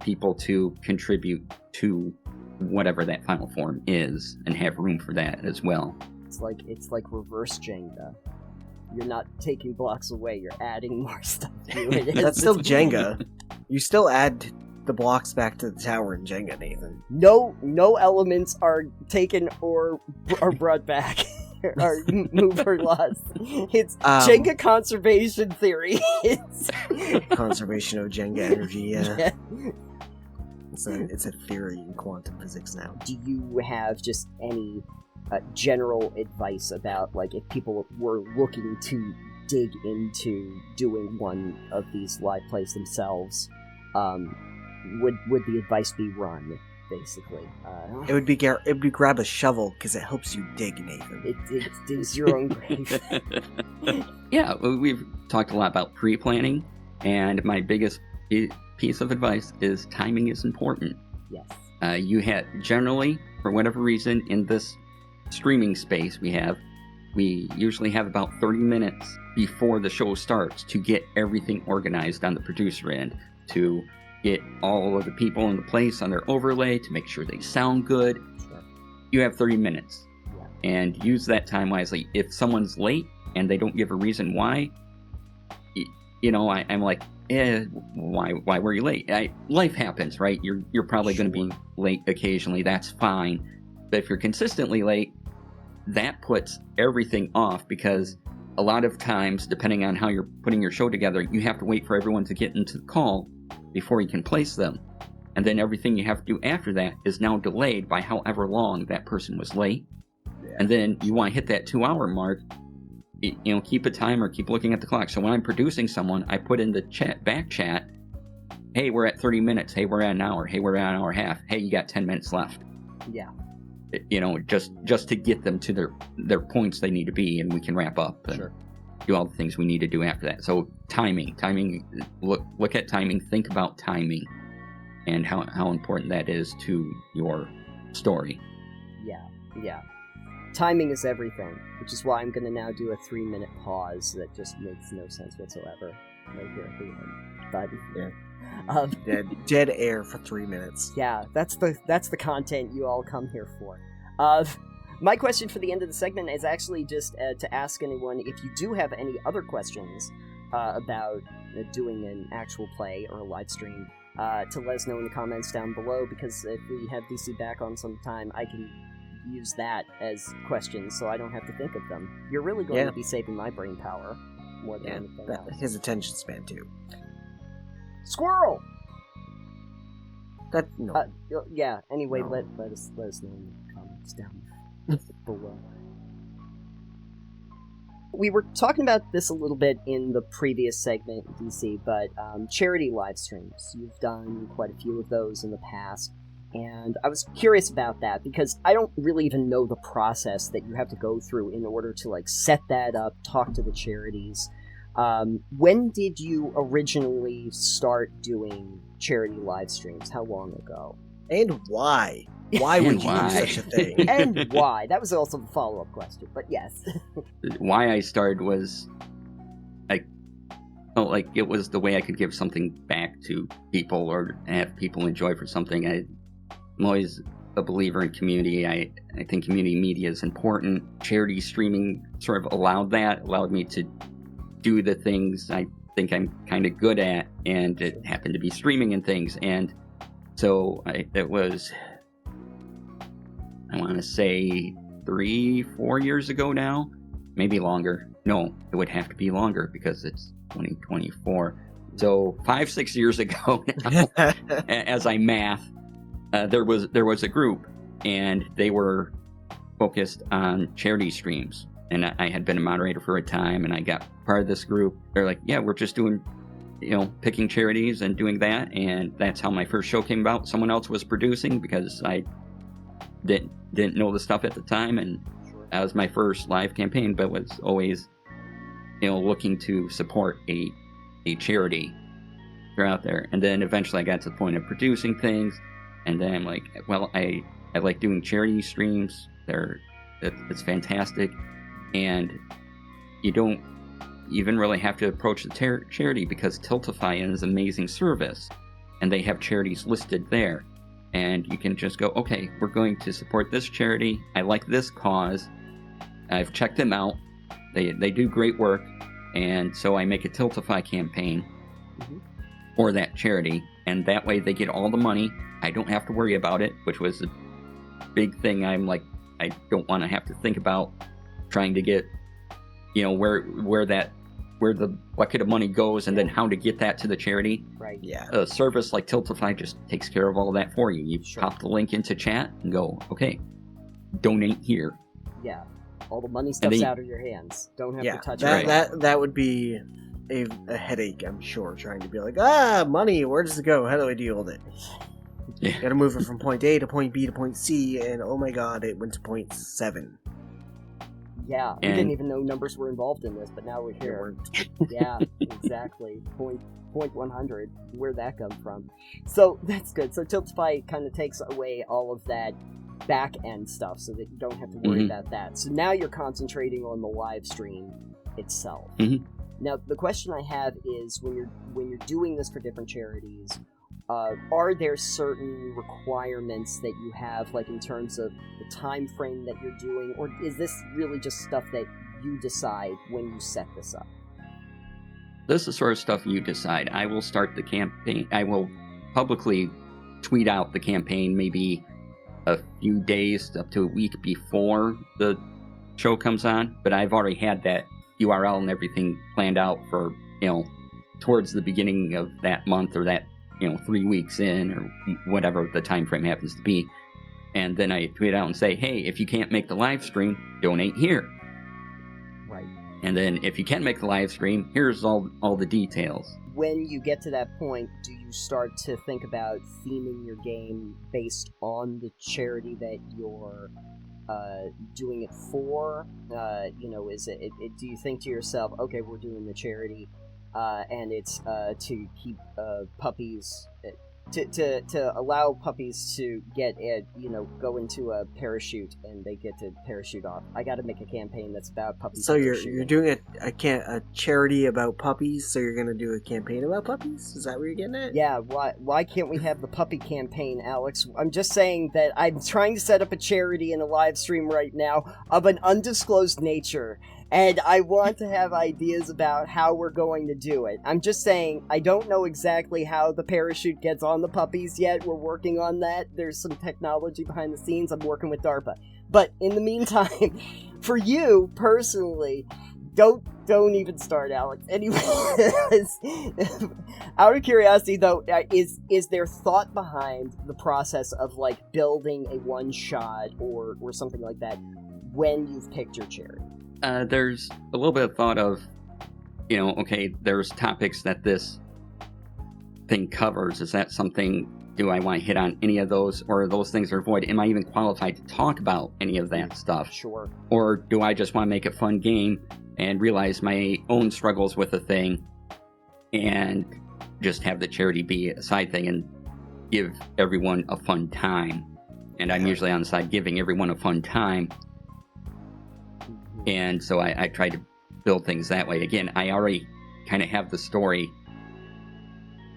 people to contribute to whatever that final form is, and have room for that as well. It's like reverse Jenga. You're not taking blocks away, you're adding more stuff to it. That's still Jenga. You still add the blocks back to the tower in Jenga, Nathan. No elements are taken or are brought back. Or moved or lost. It's Jenga conservation theory. It's conservation of Jenga energy, yeah. It's a theory in quantum physics now. Do you have just any general advice about, like, if people were looking to dig into doing one of these live plays themselves, would the advice be run, basically? It would be grab a shovel, because it helps you dig, Nathan. It digs your own grave. Yeah, we've talked a lot about pre-planning, and my biggest piece of advice is timing is important. Yes. You had generally, for whatever reason, in this streaming space we usually have about 30 minutes before the show starts to get everything organized on the producer end, to get all of the people in the place on their overlay, to make sure they sound good. Sure. You have 30 minutes. And use that time wisely. If someone's late and they don't give a reason why, I'm like, why were you late? Life happens, right? You're probably going to be late occasionally. That's fine. But if you're consistently late, that puts everything off, because a lot of times, depending on how you're putting your show together, you have to wait for everyone to get into the call before you can place them. And then everything you have to do after that is now delayed by however long that person was late. Yeah. And then you want to hit that 2-hour mark, keep a timer, keep looking at the clock. So when I'm producing someone, I put in the back chat, hey, we're at 30 minutes. Hey, we're at an hour. Hey, we're at an hour and a half. Hey, you got 10 minutes left. Yeah. Just to get them to their points they need to be, and we can wrap up and do all the things we need to do after that. So timing, look at timing, think about timing, and how important that is to your story. Yeah. Timing is everything, which is why I'm going to now do a 3-minute pause that just makes no sense whatsoever right here at the end. But dead air for 3 minutes. Yeah, that's the content you all come here for. My question for the end of the segment is actually just to ask anyone, if you do have any other questions about doing an actual play or a live stream, to let us know in the comments down below, because if we have DC back on sometime, I can use that as questions so I don't have to think of them. You're really going to be saving my brain power more than anything else. His attention span too. Squirrel! No. Anyway, no. Let us know in the comments down below. We were talking about this a little bit in the previous segment, DC, but charity live streams. You've done quite a few of those in the past, and I was curious about that, because I don't really even know the process that you have to go through in order to, like, set that up, talk to the charities. When did you originally start doing charity live streams? How long ago? And why? Why would you do such a thing? And why? That was also a follow-up question, but yes. Why I started was, I felt like it was the way I could give something back to people, or have people enjoy for something. I'm always a believer in community. I think community media is important. Charity streaming sort of allowed me to do the things I think I'm kind of good at, and it happened to be streaming and things. And so it was, I want to say 3-4 years ago now, maybe longer. No, it would have to be longer because it's 2024. So 5-6 years ago now, as I math, there was a group, and they were focused on charity streams. And I had been a moderator for a time, and I got part of this group. They're like, yeah, we're just doing, picking charities and doing that. And that's how my first show came about. Someone else was producing because I didn't know the stuff at the time. And that was my first live campaign, but was always, looking to support a charity out there. And then eventually I got to the point of producing things. And then I'm like, well, I like doing charity streams. It's fantastic. And you don't even really have to approach the charity because Tiltify is an amazing service, and they have charities listed there. And you can just go, okay, we're going to support this charity. I like this cause. I've checked them out. They do great work. And so I make a Tiltify campaign for that charity. And that way they get all the money. I don't have to worry about it, which was a big thing. I'm like, I don't want to have to think about trying to get, where the bucket of money goes, and then how to get that to the charity. Right. Yeah. A service like Tiltify just takes care of all that for you. You pop the link into chat and go, okay, donate here. Yeah. All the money stuff's out of your hands. Don't have to touch it. That would be a headache, I'm sure, trying to be like, money, where does it go? How do I deal with it? Yeah. Gotta move it from point A to point B to point C, and oh my god, it went to point 7. Yeah, we didn't even know numbers were involved in this, but now we're here. Yeah, exactly. Point 100. Where'd that come from? So that's good. So Tiltify kind of takes away all of that back end stuff, so that you don't have to worry about that. So now you're concentrating on the live stream itself. Now, the question I have is, when you're doing this for different charities, are there certain requirements that you have, like in terms of the time frame that you're doing, or is this really just stuff that you decide when you set this up? This is the sort of stuff you decide. I will start the campaign. I will publicly tweet out the campaign maybe a few days up to a week before the show comes on, but I've already had that URL and everything planned out for, towards the beginning of that month, or that 3 weeks in, or whatever the time frame happens to be. And then I tweet out and say, hey, if you can't make the live stream, donate here. Right. And then if you can't make the live stream, here's all the details. When you get to that point, do you start to think about theming your game based on the charity that you're doing it for? Do you think to yourself, okay, we're doing the charity, and it's to keep puppies, to allow puppies to get go into a parachute, and they get to parachute off. I got to make a campaign that's about puppies. So you're doing a charity about puppies. So you're gonna do a campaign about puppies? Is that what you're getting at? Yeah. Why can't we have the puppy campaign, Alex? I'm just saying that I'm trying to set up a charity in a live stream right now of an undisclosed nature. And I want to have ideas about how we're going to do it. I'm just saying, I don't know exactly how the parachute gets on the puppies yet. We're working on that. There's some technology behind the scenes. I'm working with DARPA. But in the meantime, for you personally, don't even start, Alex. Anyways, out of curiosity, though, is there thought behind the process of like building a one-shot or something like that when you've picked your charity? There's a little bit of thought of, okay, there's topics that this thing covers. Is that something, do I want to hit on any of those, or are those things are void? Am I even qualified to talk about any of that stuff? Sure. Or do I just want to make a fun game and realize my own struggles with the thing and just have the charity be a side thing and give everyone a fun time? And I'm usually on the side giving everyone a fun time. And so I try to build things that way. Again, I already kind of have the story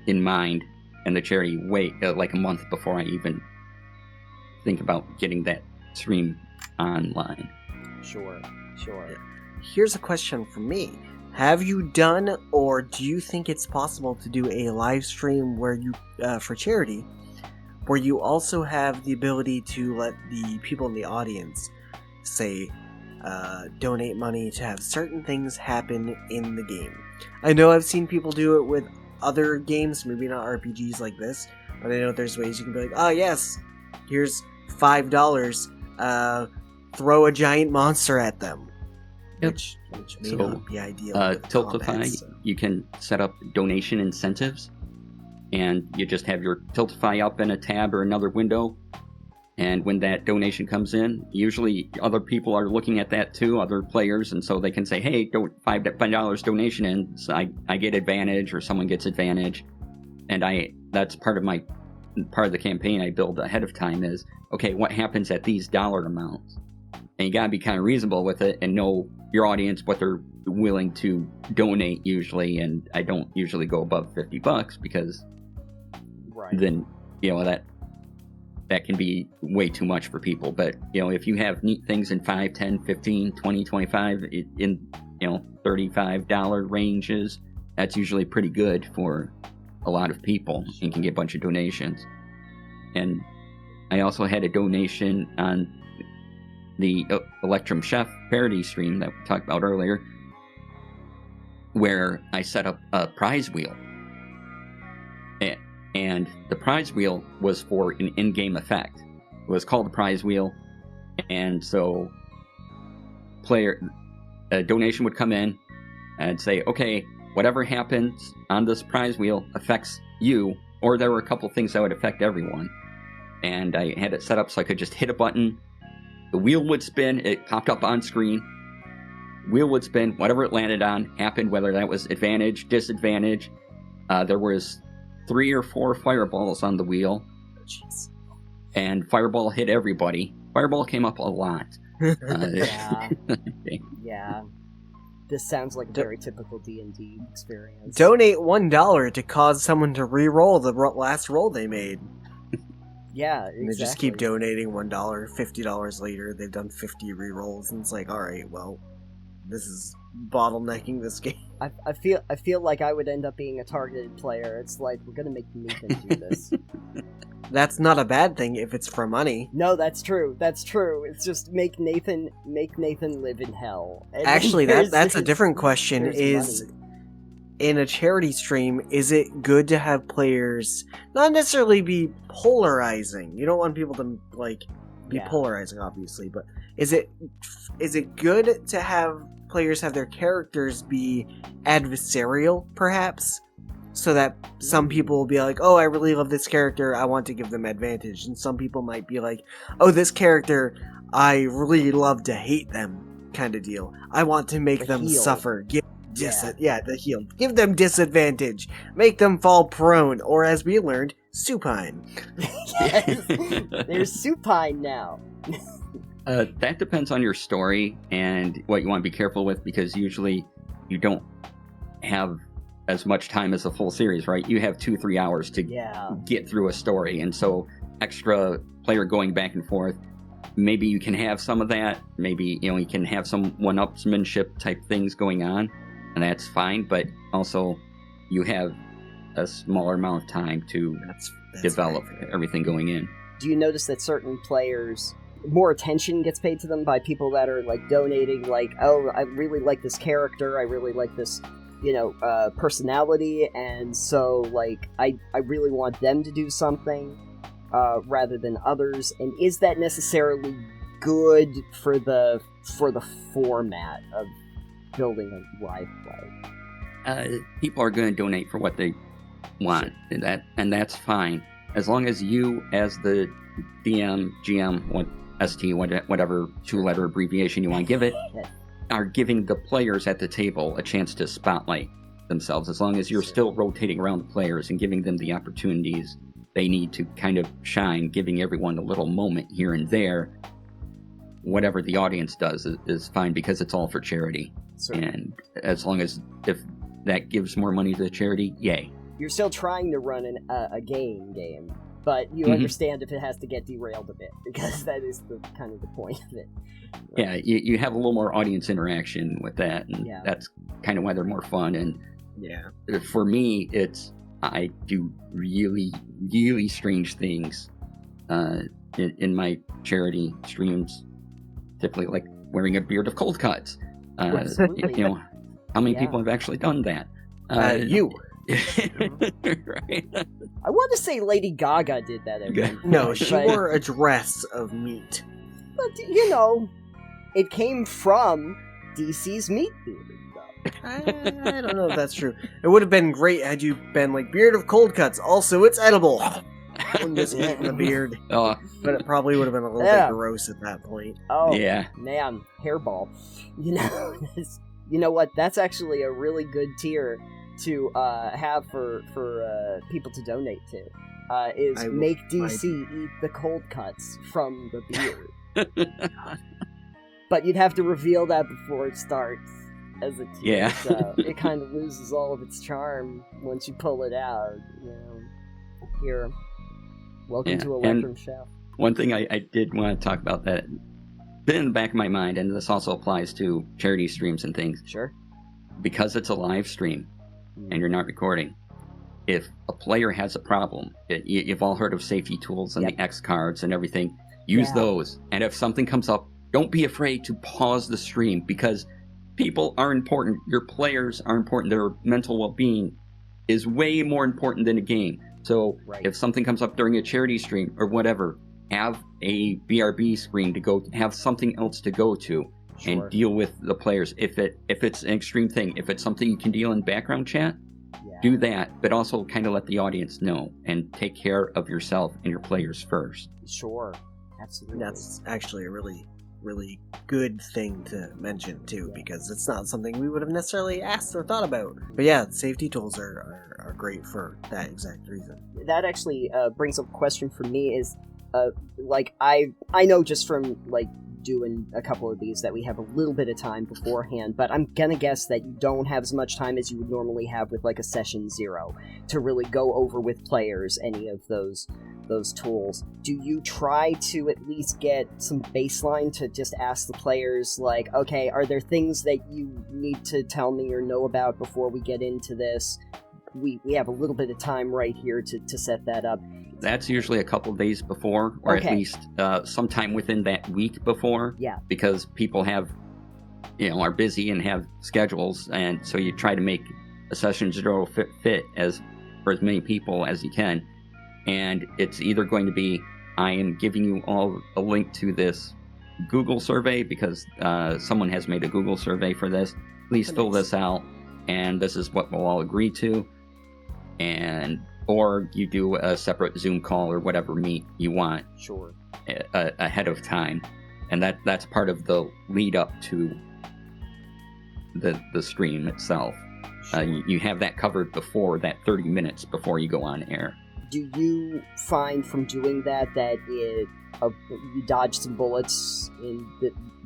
in mind and the charity like a month before I even think about getting that stream online. Sure. Here's a question from me. have you done, or do you think it's possible to do a live stream where you, for charity, where you also have the ability to let the people in the audience, say, donate money to have certain things happen in the game? I know I've seen people do it with other games, maybe not RPGs like this, but I know there's ways you can be like, oh yes, here's $5, throw a giant monster at them. Yep. Which may So, not be ideal. with Tiltify, combat, so. you can set up donation incentives, and you just have your Tiltify up in a tab or another window, and when that donation comes in, usually other people are looking at that too, other players, and so they can say, hey, $5 donation in, so I get advantage, or someone gets advantage, and that's part of the campaign I build ahead of time is, okay, what happens at these dollar amounts? And you gotta be kind of reasonable with it and know your audience, what they're willing to donate usually, and I don't usually go above $50 because then, that can be way too much for people. But, if you have neat things in 5, 10, 15, 20, 25, in, $35 ranges, that's usually pretty good for a lot of people and can get a bunch of donations. And I also had a donation on the Electrum Chef parody stream that we talked about earlier, where I set up a prize wheel. And the prize wheel was for an in-game effect. It was called the prize wheel, and so a donation would come in and say, okay, whatever happens on this prize wheel affects you, or there were a couple things that would affect everyone. And I had it set up so I could just hit a button, the wheel would spin, it popped up on screen, wheel would spin, whatever it landed on happened, whether that was advantage, disadvantage. There was 3 or 4 fireballs on the wheel. Jeez. And fireball hit everybody. Fireball came up a lot. Yeah. Yeah. This sounds like a very typical D&D experience. Donate $1 to cause someone to re-roll the last roll they made. Yeah, exactly. And they just keep donating $1. $50 later, they've done 50 re-rolls, and it's like, alright, well, this is bottlenecking this game. I feel like I would end up being a targeted player. It's like, we're gonna make Nathan do this. That's not a bad thing if it's for money. No, that's true. That's true. It's just make Nathan live in hell. And Actually, that's a different question. Is money. In a charity stream, is it good to have players not necessarily be polarizing? You don't want people to be polarizing, obviously, but is it good to have players have their characters be adversarial, perhaps? So that some people will be like, oh, I really love this character, I want to give them advantage. And some people might be like, oh, this character, I really love to hate them, kind of deal. I want to make them suffer. The heal. Give them disadvantage. Make them fall prone. Or as we learned, supine. Yes! There's supine now. That depends on your story and what you want to be careful with, because usually you don't have as much time as a full series, right? You have 2-3 hours to get through a story, and so extra player going back and forth, maybe you can have some of that, maybe you can have some one-upsmanship type things going on, and that's fine, but also you have a smaller amount of time to that's develop everything going in. Do you notice that certain players, more attention gets paid to them by people that are donating, oh, I really like this character, I really like this personality, and so I really want them to do something rather than others? And is that necessarily good for the format of building a live play? People are going to donate for what they want, and that's fine, as long as you, as the DM, GM, ST, whatever 2-letter abbreviation you want to give it, are giving the players at the table a chance to spotlight themselves. As long as you're still rotating around the players and giving them the opportunities they need to kind of shine, giving everyone a little moment here and there, whatever the audience does is fine, because it's all for charity. And as long as if that gives more money to the charity, yay. You're still trying to run a game. but you Mhm. understand if it has to get derailed a bit, because that is the kind of the point of it. Yeah, you have a little more audience interaction with that, and Yeah. that's kind of why they're more fun. And Yeah. for me, I do really, really strange things in my charity streams, typically like wearing a beard of cold cuts. Absolutely. You know, how many Yeah. people have actually done that? You. Right? I want to say Lady Gaga did that at one No, point, she but, wore a dress of meat. but, you know, it came from DC's meat beard, though. I don't know if that's true. It would have been great had you been like beard of cold cuts. Also, it's edible. And just eating the beard, Oh, but it probably would have been a little Yeah. bit gross at that point. Oh, yeah. man, hairball. You know, you know what? That's actually a really good tier to have for people to donate to. Is I will- make DC eat the cold cuts from the beard. But you'd have to reveal that before it starts as a tier, Yeah. so it kind of loses all of its charm once you pull it out. You know, here, welcome Yeah, to and- Electrum Chef. One thing I did want to talk about that been in the back of my mind, and this also applies to charity streams and things, Sure. because it's a live stream and you're not recording. If a player has a problem, you've all heard of safety tools and Yep. the X cards and everything. Use Yeah. those. And if something comes up, don't be afraid to pause the stream, because people are important. Your players are important. Their mental well-being is way more important than a game. So Right. if something comes up during a charity stream or whatever, have a BRB screen to go, have something else to go to Sure. and deal with the players. If it's an extreme thing, if it's something you can deal in background chat, Yeah. do that, but also kind of let the audience know and take care of yourself and your players first. Sure. Absolutely. That's actually a really, really good thing to mention too, because it's not something we would have necessarily asked or thought about. But yeah, safety tools are great for that exact reason. That actually brings up a question for me is, like, I know just from, like, doing a couple of these that we have a little bit of time beforehand, but I'm gonna guess that you don't have as much time as you would normally have with, like, a session 0 to really go over with players any of those tools. Do you try to at least get some baseline to just ask the players, like, okay, are there things that you need to tell me or know about before we get into this? We have a little bit of time right here to set that up. That's usually a couple days before, or Okay. at least sometime within that week before. Yeah. Because people are busy and have schedules, and so you try to make a session 0 fit as for as many people as you can. And it's either going to be, I am giving you all a link to this Google survey because someone has made a Google survey for this. Please fill this out, and this is what we'll all agree to. Or you do a separate Zoom call or whatever meet you want Sure. ahead of time, and that's part of the lead up to the stream itself. You have that covered before that 30 minutes before you go on air. Do you find from doing that you dodge some bullets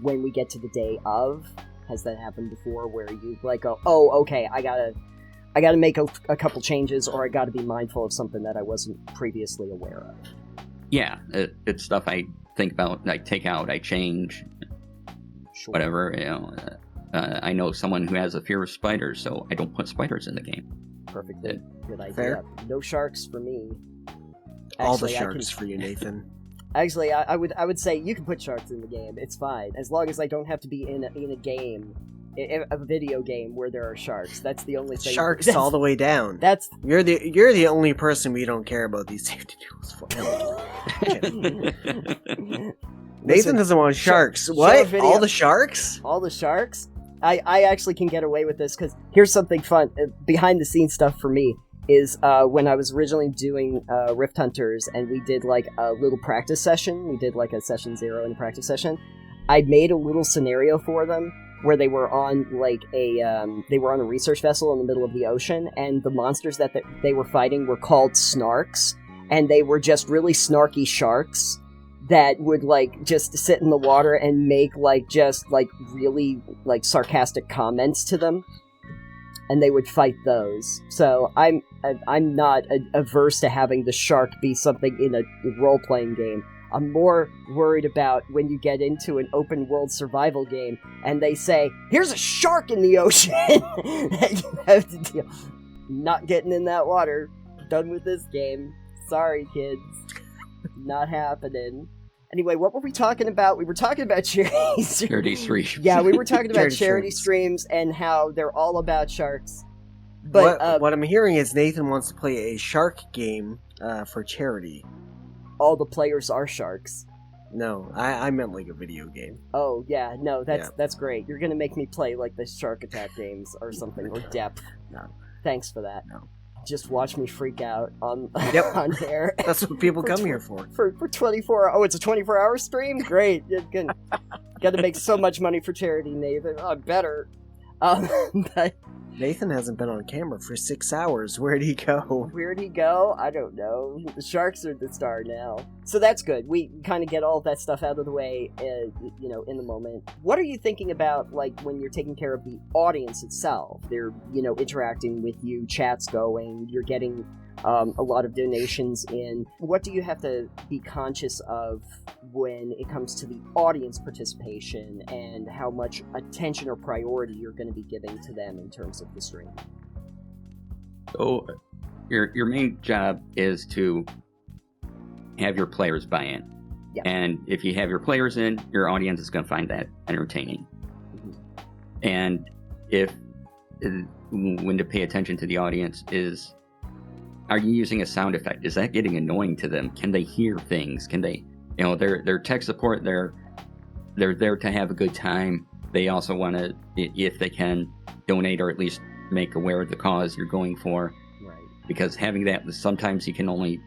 when we get to the day of? Has that happened before, where you like go, oh, okay, I gotta make a couple changes, or I gotta be mindful of something that I wasn't previously aware of? Yeah, it's stuff I think about, I take out, I change, Sure. whatever. I know someone who has a fear of spiders, so I don't put spiders in the game. Perfectly good idea. Fair. No sharks for me. All the Actually, sharks for you, Nathan. Actually, I would say you can put sharks in the game. It's fine, as long as I don't have to be in a game, a video game where there are sharks. That's the only thing. Sharks all the way down. That's You're the only person we don't care about these safety tools for. Nathan doesn't want sharks. show a What? video. All the sharks? all the sharks. I actually can get away with this because here's something fun. Behind the scenes stuff for me is when I was originally doing Rift Hunters and we did like a little practice session. We did like a session 0 and a practice session. I made a little scenario for them where they were on like they were on a research vessel in the middle of the ocean, and the monsters that they were fighting were called snarks, and they were just really snarky sharks that would like just sit in the water and make like just like really like sarcastic comments to them, and they would fight those. So I'm I'm not averse to having the shark be something in a role-playing game. I'm more worried about when you get into an open-world survival game and they say, here's a shark in the ocean! that you have to deal. Not getting in that water. Done with this game. Sorry, kids. Not happening. Anyway, what were we talking about? We were talking about charity streams. Charity streams. Yeah, we were talking about Charity charity streams. streams and how they're all about sharks. But what I'm hearing is Nathan wants to play a shark game for charity. all the players are sharks. No, I meant like a video game. Oh, yeah, no, that's great. You're gonna make me play, like, the Shark Attack games or something, or Depth. No. Thanks for that. No. Just watch me freak out on Yep. on air. That's what people For come tw- here for. For 24 oh, it's a 24-hour stream? Great. You're gotta make so much money for charity, Nathan. Oh, better. But Nathan hasn't been on camera for 6 hours. Where'd he go? where'd he go? I don't know. The Sharks are the star now. So that's good. We kind of get all that stuff out of the way, in the moment. What are you thinking about, like, when you're taking care of the audience itself? They're, interacting with you, chat's going, you're getting a lot of donations in. What do you have to be conscious of when it comes to the audience participation and how much attention or priority you're going to be giving to them in terms of the stream? So your main job is to have your players buy in. Yeah. And if you have your players in, your audience is going to find that entertaining. And when to pay attention to the audience is, are you using a sound effect? Is that getting annoying to them? Can they hear things? Can they, they're tech support, they're there to have a good time. They also want to, if they can, donate or at least make aware of the cause you're going for. Right. Because having that, sometimes you can only,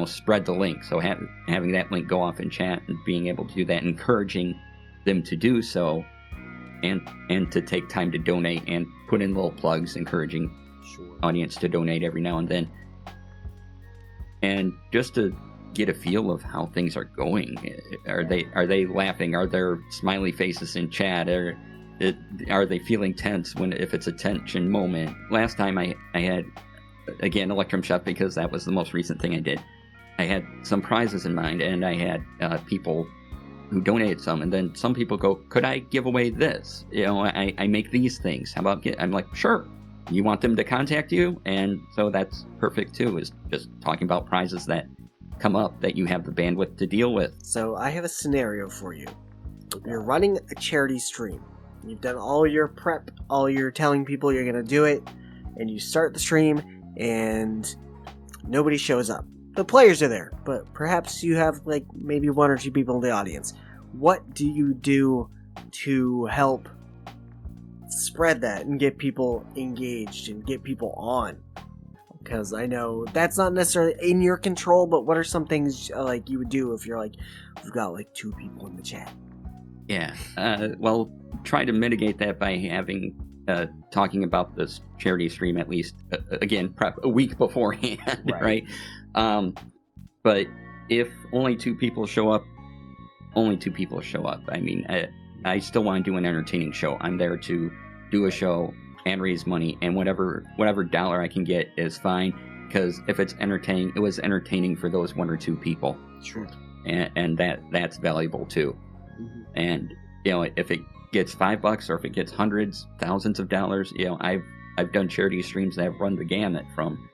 spread the link. So having that link go off in chat and being able to do that, encouraging them to do so, and to take time to donate and put in little plugs, encouraging Sure. audience to donate every now and then. And just to get a feel of how things are going. Are they laughing? Are there smiley faces in chat? Are they feeling tense if it's a tension moment? Last time I had, again, Electrum Chef, because that was the most recent thing I did. I had some prizes in mind, and I had people who donated some, and then some people go, could I give away this? I make these things. How about I'm like, sure. You want them to contact you? And so that's perfect too, is just talking about prizes that come up that you have the bandwidth to deal with. So I have a scenario for you. You're running a charity stream. You've done all your prep, all your telling people you're going to do it, and you start the stream and nobody shows up. The players are there, but perhaps you have like maybe one or two people in the audience. What do you do to help spread that and get people engaged and get people on? Because I know that's not necessarily in your control, but what are some things like you would do if you're like, we've got like 2 people in the chat? Yeah, well, try to mitigate that by having talking about this charity stream at least again prep a week beforehand, right? But if only 2 people show up, only 2 people show up. I mean, I still want to do an entertaining show. I'm there to do a show and raise money, and whatever dollar I can get is fine, because if it's entertaining, it was entertaining for those 1 or 2 people. Sure. And that's valuable too. Mm-hmm. And if it gets $5 or if it gets hundreds, thousands of dollars, I've done charity streams that have run the gamut from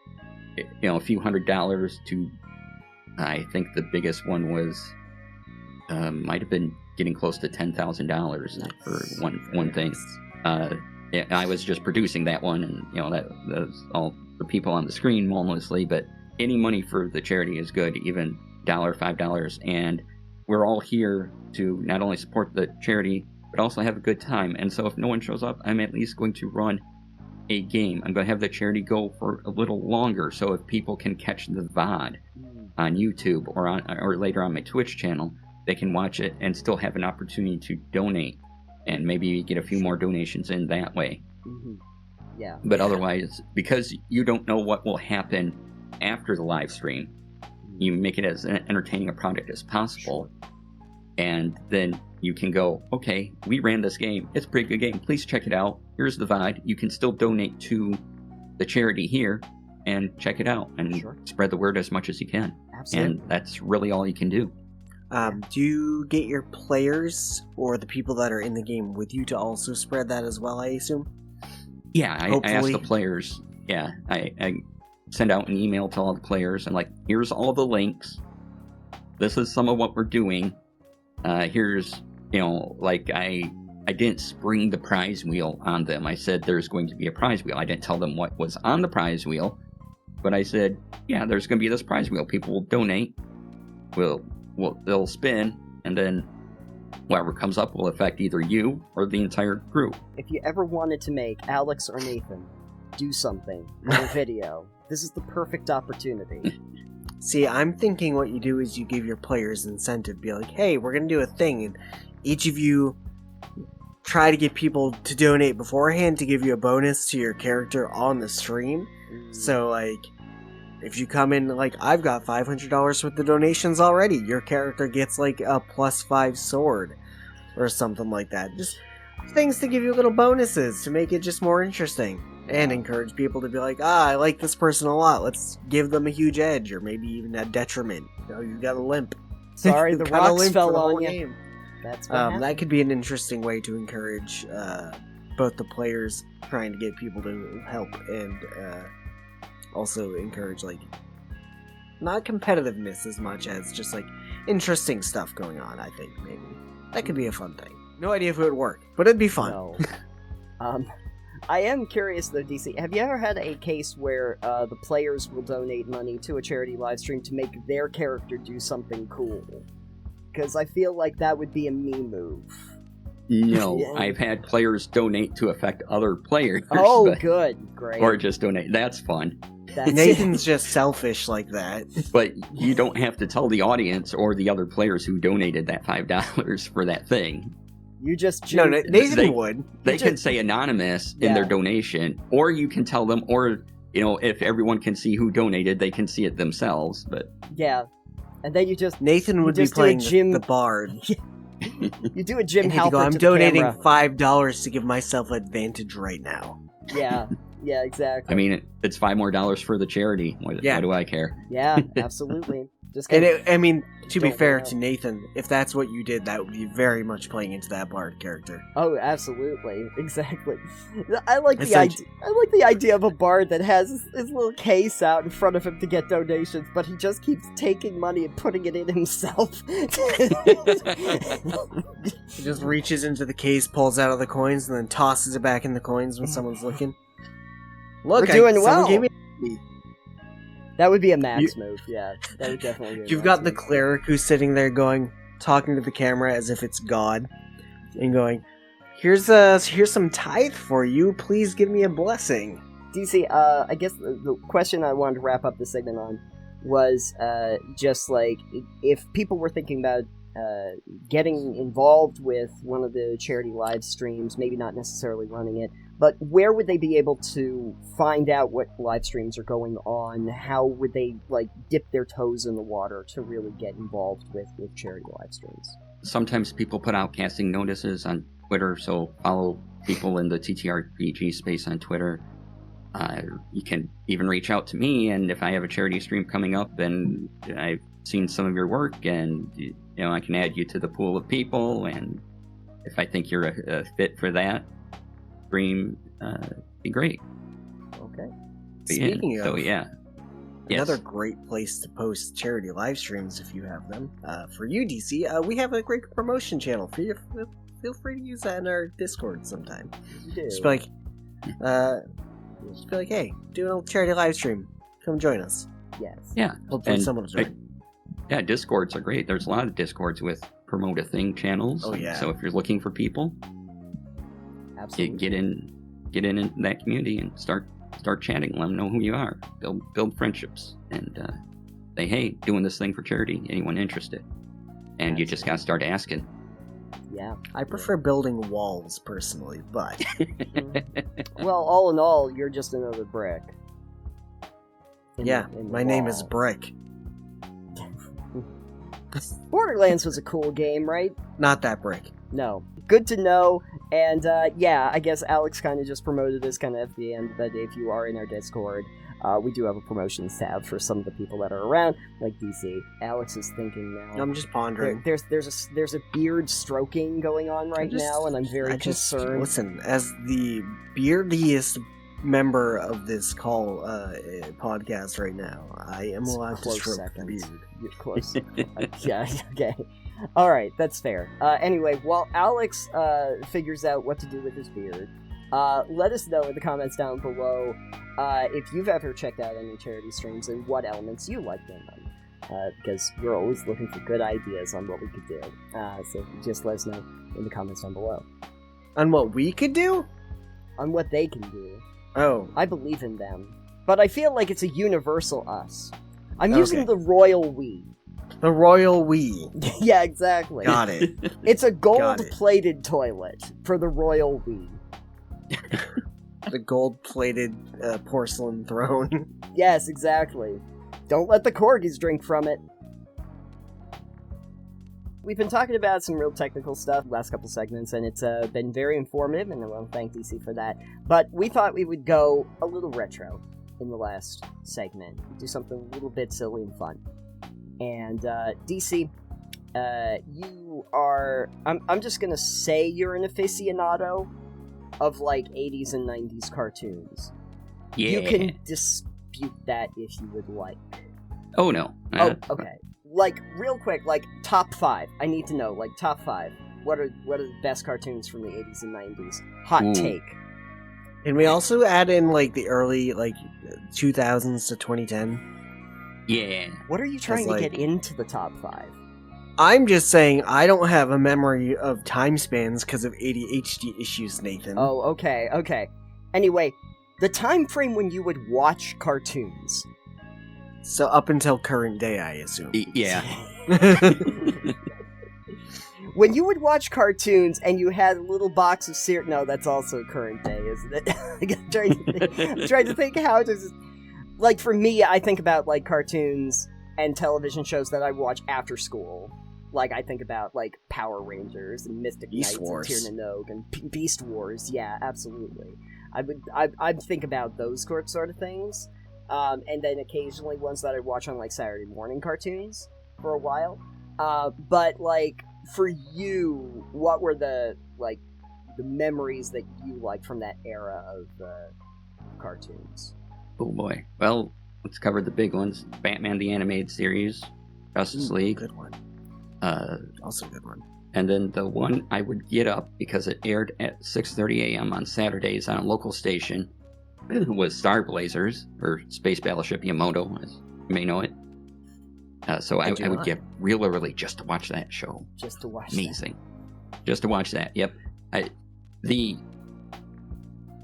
a few $100s to, I think the biggest one was might have been getting close to $10,000 for one thing. I was just producing that one, and that was all the people on the screen mostly, but any money for the charity is good, even $1, $5, and we're all here to not only support the charity but also have a good time. And so if no one shows up, I'm at least going to run a game. I'm going to have the charity go for a little longer, so if people can catch the VOD on YouTube or later on my Twitch channel, they can watch it and still have an opportunity to donate, and maybe get a few more donations in that way. Mm-hmm. Yeah. But otherwise, because you don't know what will happen after the live stream, you make it as entertaining a product as possible. And then you can go, okay, we ran this game. It's a pretty good game. Please check it out. Here's the VOD. You can still donate to the charity here. and check it out and Sure. spread the word as much as you can. Absolutely. And that's really all you can do. Do you get your players or the people that are in the game with you to also spread that as well, I assume? Yeah, I ask Hopefully. the players. Yeah, I send out an email to all the players and like, here's all the links. This is some of what we're doing. Here's, like I didn't spring the prize wheel on them. I said there's going to be a prize wheel. I didn't tell them what was on the prize wheel, but I said, yeah, there's going to be this prize wheel. People will donate. They'll spin, and then whatever comes up will affect either you or the entire group. If you ever wanted to make Alex or Nathan do something in a video, this is the perfect opportunity. See, I'm thinking what you do is you give your players incentive. Be like, hey, we're going to do a thing, and each of you try to get people to donate beforehand to give you a bonus to your character on the stream. So, like, if you come in, like, I've got $500 worth of donations already, your character gets, like, a +5 sword or something like that. Just things to give you little bonuses to make it just more interesting. And encourage people to be like, I like this person a lot. Let's give them a huge edge, or maybe even a detriment. You've got a limp. Sorry, the You've got a rocks limp fell for the whole on you. game. That's what happened. That could be an interesting way to encourage both the players trying to get people to help and also encourage, like, not competitiveness as much as just, like, interesting stuff going on, I think, maybe. That could be a fun thing. No idea if it would work, but it'd be fun. No. I am curious though, DC. Have you ever had a case where the players will donate money to a charity live stream to make their character do something cool? Because I feel like that would be a me move. No, Yeah. I've had players donate to affect other players. Oh, but- good, great. Or just donate. That's fun. That's Nathan's just selfish like that. But you don't have to tell the audience or the other players who donated that $5 for that thing. You just No, Nathan They- would. They can say anonymous in Yeah. their donation, or you can tell them, or, if everyone can see who donated, they can see it themselves. But Yeah, and then you just Nathan would be just do a playing Jim- the bard. you do a Jim And he'd go, Halpert I'm to the donating camera. $5 to give myself advantage right now. Yeah, exactly. I mean, it's $5 more for the charity. What do I care? Yeah, absolutely. Just And kinda- to be Don't fair worry. to Nathan, if that's what you did, that would be very much playing into that bard character. Oh, absolutely, exactly. I like It's the like- idea. I like the idea of a bard that has his little case out in front of him to get donations, but he just keeps taking money and putting it in himself. He just reaches into the case, pulls out all the coins, and then tosses it back in the coins when someone's looking. Look, We're doing someone well. gave me. That would be a Max move. Yeah, that would definitely be. You've got the cleric who's sitting there talking to the camera as if it's God, and going, here's some tithe for you. Please give me a blessing. DC, I guess the question I wanted to wrap up the segment on was just like if people were thinking about getting involved with one of the charity live streams, maybe not necessarily running it, but where would they be able to find out what live streams are going on? How would they dip their toes in the water to really get involved with charity live streams? Sometimes people put out casting notices on Twitter, so follow people in the TTRPG space on Twitter. You can even reach out to me, and if I have a charity stream coming up and I've seen some of your work, and I can add you to the pool of people, and if I think you're a fit for that stream, be great. Okay. But Speaking of, Yes. another great place to post charity live streams if you have them. For you, DC, we have a great promotion channel for you. Feel free to use that in our Discord sometime. You do. Just be like, hey, do a charity live stream. Come join us. Yes. Yeah. Hopefully And someone will join. Yeah, Discords are great. There's a lot of Discords with promote a thing channels. Oh, yeah. So if you're looking for people, Absolutely. get in that community and start chatting. Let them know who you are. Build friendships and say, hey, doing this thing for charity. Anyone interested? And you just gotta start asking. Yeah. I prefer building walls personally, but Well, all in all, you're just another brick. In yeah, the my name is wall. Brick. Borderlands was a cool game, right? Not that Brick. No. Good to know. And yeah, I guess Alex kind of just promoted this kind of at the end, but if you are in our Discord, We do have a promotions tab for some of the people that are around, like DC. Alex is thinking now. I'm just pondering. There's a beard stroking going on right now, and I'm very concerned. Listen, as the beardiest member of this podcast right now, I am allowed to stroke the beard. You're close. Yeah, okay. Alright, that's fair. Anyway, while Alex figures out what to do with his beard, let us know in the comments down below if you've ever checked out any charity streams and what elements you liked in them. Because we're always looking for good ideas on what we could do. So just let us know in the comments down below. On what we could do? On what they can do. Oh. I believe in them. But I feel like it's a universal us. I'm using the royal we. The royal we. Yeah, exactly. Got it. It's a gold-plated toilet for the royal we. The gold-plated porcelain throne. Yes, exactly. Don't let the corgis drink from it. We've been talking about some real technical stuff last couple segments, and it's been very informative, and I want to thank DC for that. But we thought we would go a little retro in the last segment. Do something a little bit silly and fun. And DC, you are... I'm just going to say you're an aficionado of, like, 80s and 90s cartoons. Yeah. You can dispute that if you would like. Oh, no. Oh, okay. Like, real quick, like, top 5. I need to know, like, top 5. What are the best cartoons from the 80s and 90s? Hot take. Can we also add in, like, the early, like, 2000s to 2010? Yeah. What are you trying to get into the top 5? I'm just saying I don't have a memory of time spans because of ADHD issues, Nathan. Oh, okay. Anyway, the time frame when you would watch cartoons. So up until current day, I assume. Yeah. When you would watch cartoons and you had a little box of cereal... No, that's also current day, isn't it? I'm trying to think how to... Like, for me, I think about, like, cartoons and television shows that I watch after school. Like, I think about, like, Power Rangers and Mystic Knights and Tir na Nog and Beast Wars. Yeah, absolutely. I'd think about those sort of things. And then occasionally ones that I watch on, like, Saturday morning cartoons for a while. But, like, for you, what were the memories that you liked from that era of cartoons? Oh, boy. Well, let's cover the big ones. Batman the Animated Series, Justice League. Good one. Also a good one. And then the one I would get up because it aired at 6:30 a.m. on Saturdays on a local station was Star Blazers, or Space Battleship Yamato, as you may know it. So I would get real early just to watch that show. Just to watch Amazing. Just to watch that, yep.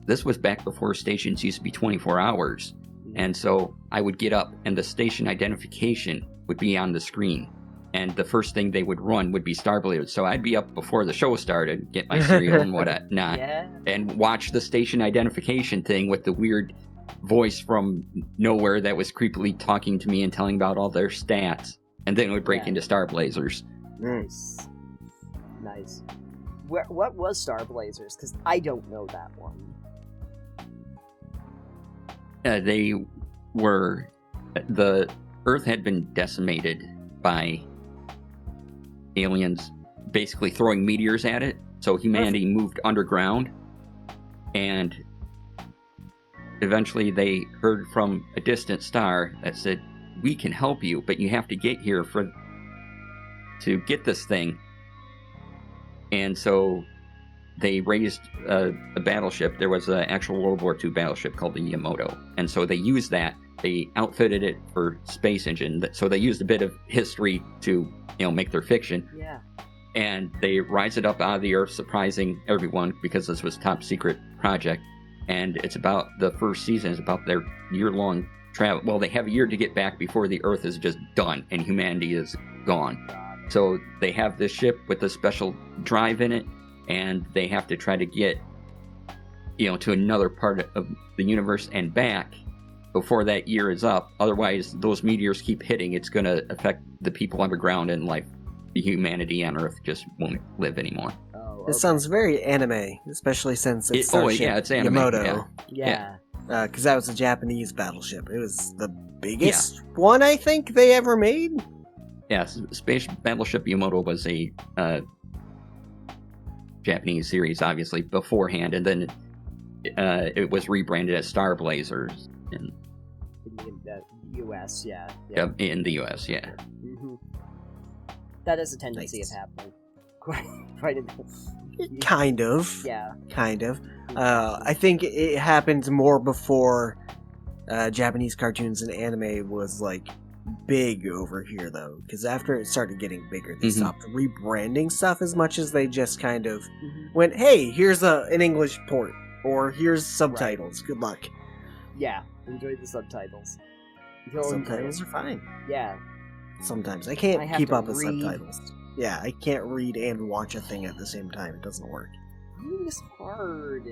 This was back before stations used to be 24 hours. And so I would get up and the station identification would be on the screen. And the first thing they would run would be Star Blazers. So I'd be up before the show started, get my cereal and whatnot, and watch the station identification thing with the weird voice from nowhere that was creepily talking to me and telling about all their stats. And then it would break into Star Blazers. Nice. What was Star Blazers? Because I don't know that one. They were... The Earth had been decimated by aliens basically throwing meteors at it, so humanity moved underground, and eventually they heard from a distant star that said, "We can help you, but you have to get here to get this thing." And so they raised a battleship. There was an actual World War II battleship called the Yamato, and so they used that. They outfitted it for space engine, so they used a bit of history to, make their fiction. Yeah. And they rise it up out of the Earth, surprising everyone because this was a top secret project. And it's about the first season is about their year-long travel. Well, they have a year to get back before the Earth is just done and humanity is gone. So they have this ship with a special drive in it, and they have to try to get, to another part of the universe and back before that year is up. Otherwise, those meteors keep hitting. It's going to affect the people underground, and the humanity on Earth just won't live anymore. It sounds very anime, especially since it's it's anime. Yamato. Yeah. Because that was a Japanese battleship. It was the biggest one I think they ever made. Yes, Space Battleship Yumoto was a Japanese series, obviously, beforehand, and then it was rebranded as Star Blazers in the U.S., yeah. in the U.S., yeah. Mm-hmm. That has a tendency of happening. Quite a bit. Kind of. Yeah. Kind of. I think it happened more before Japanese cartoons and anime was, like, big over here, though. Because after it started getting bigger, they stopped rebranding stuff as much as they just kind of went, hey, here's an English port. Or here's subtitles. Right. Good luck. Yeah. Enjoy the subtitles. Subtitles are fine. Yeah. Sometimes. I can't keep up with subtitles. Yeah, I can't read and watch a thing at the same time. It doesn't work. Reading is hard.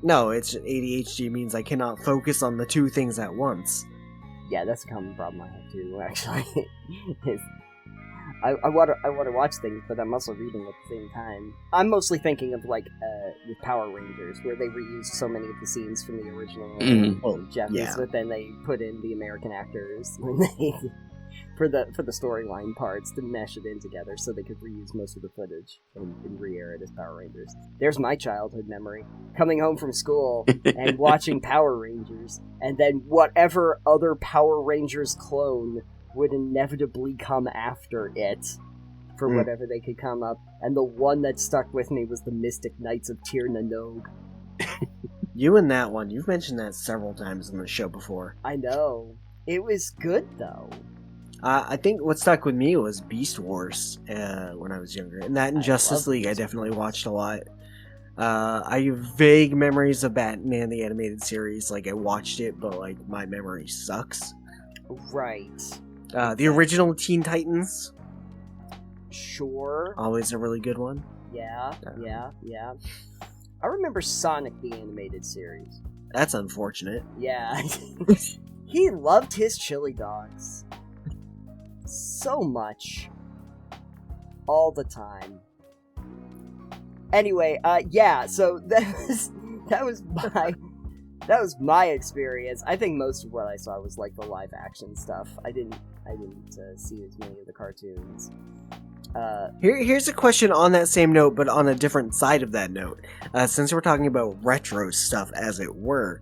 No, it's ADHD means I cannot focus on the two things at once. Yeah, that's a common problem I have too, actually. I want to watch things, but I'm also reading at the same time. I'm mostly thinking of, like, with Power Rangers, where they reused so many of the scenes from the original Japanese, but then they put in the American actors when they... For the storyline parts to mesh it in together so they could reuse most of the footage and re-air it as Power Rangers. There's my childhood memory. Coming home from school and watching Power Rangers, and then whatever other Power Rangers clone would inevitably come after it for whatever they could come up. And the one that stuck with me was the Mystic Knights of Tir na Nog. You and that one, you've mentioned that several times in the show before. I know. It was good, though. I think what stuck with me was Beast Wars when I was younger. And that and Justice League I definitely watched a lot. I have vague memories of Batman the Animated Series. Like, I watched it, but, like, my memory sucks. Right. The original Teen Titans. Sure. Always a really good one. Yeah. I remember Sonic the Animated Series. That's unfortunate. Yeah. He loved his chili dogs. So much. All the time. Anyway, so that was my experience. I think most of what I saw was like the live action stuff. I didn't see as many of the cartoons. Here's a question on that same note, but on a different side of that note. Since we're talking about retro stuff, as it were,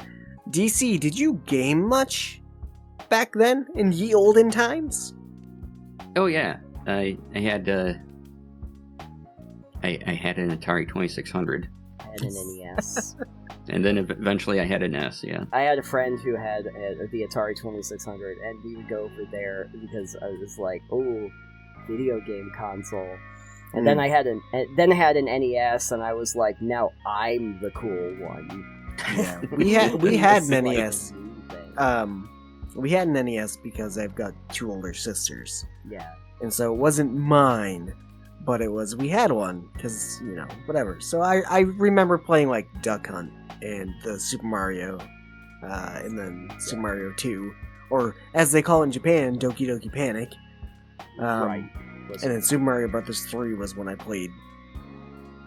DC, did you game much back then in ye olden times? Oh yeah, I had I had an Atari 2600. I had an NES. And then eventually I had an S, yeah. I had a friend who had the Atari 2600, and we would go over there because I was like, oh, video game console. And then I had an NES, and I was like, now I'm the cool one. Yeah, we had an NES. We had an NES because I've got two older sisters. Yeah. And so it wasn't mine, but we had one, because, whatever. So I remember playing, like, Duck Hunt and the Super Mario, and then Super Mario 2, or as they call it in Japan, Doki Doki Panic. Right. And then Super Mario Bros. 3 was when I played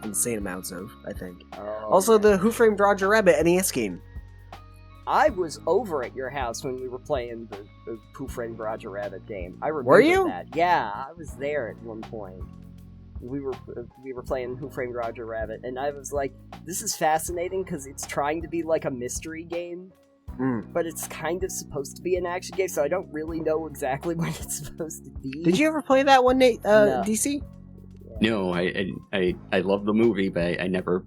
insane amounts of, I think. Also, the Who Framed Roger Rabbit NES game. I was over at your house when we were playing the Who Framed Roger Rabbit game. I remember Were you? that. Yeah, I was there at one point. We were playing Who Framed Roger Rabbit, and I was like, this is fascinating because it's trying to be like a mystery game, but it's kind of supposed to be an action game, so I don't really know exactly what it's supposed to be. Did you ever play that one, Nate? No. DC? No, I love the movie, but I never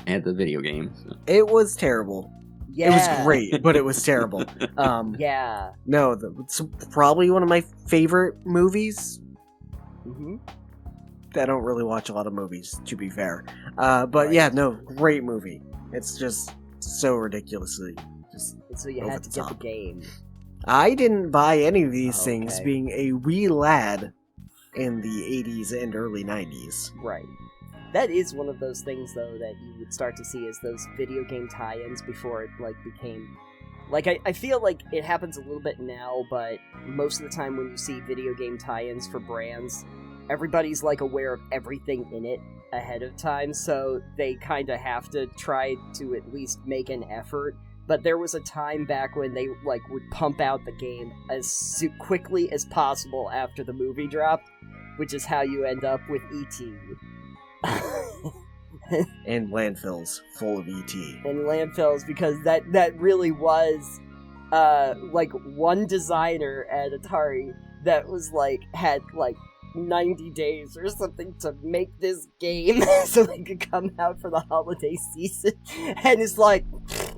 had the video game. So. It was terrible. Yeah. It was great, but it was terrible. Yeah. No, it's probably one of my favorite movies. Mm-hmm. I don't really watch a lot of movies, to be fair. But yeah, no, great movie. It's just so ridiculously just so you had to get the game. I didn't buy any of these things being a wee lad in the 80s and early 90s. Right. That is one of those things, though, that you would start to see as those video game tie-ins before it, like, became... Like, I feel like it happens a little bit now, but most of the time when you see video game tie-ins for brands, everybody's, like, aware of everything in it ahead of time, so they kind of have to try to at least make an effort but there was a time back when they like would pump out the game as quickly as possible after the movie dropped, which is how you end up with E.T. And landfills full of ET. And landfills, because that really was like one designer at Atari that was like had like 90 days or something to make this game so they could come out for the holiday season, and it's like,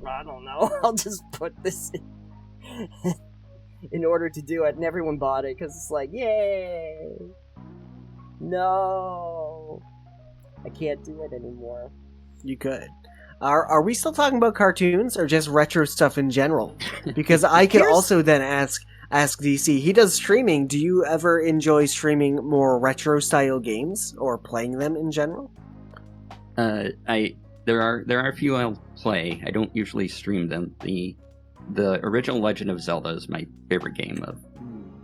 I don't know, I'll just put this in order to do it, and everyone bought it because it's like, yay. No, I can't do it anymore. You could. Are we still talking about cartoons or just retro stuff in general? Because I could also then ask DC. He does streaming. Do you ever enjoy streaming more retro style games or playing them in general? There are a few I'll play. I don't usually stream them. The original Legend of Zelda is my favorite game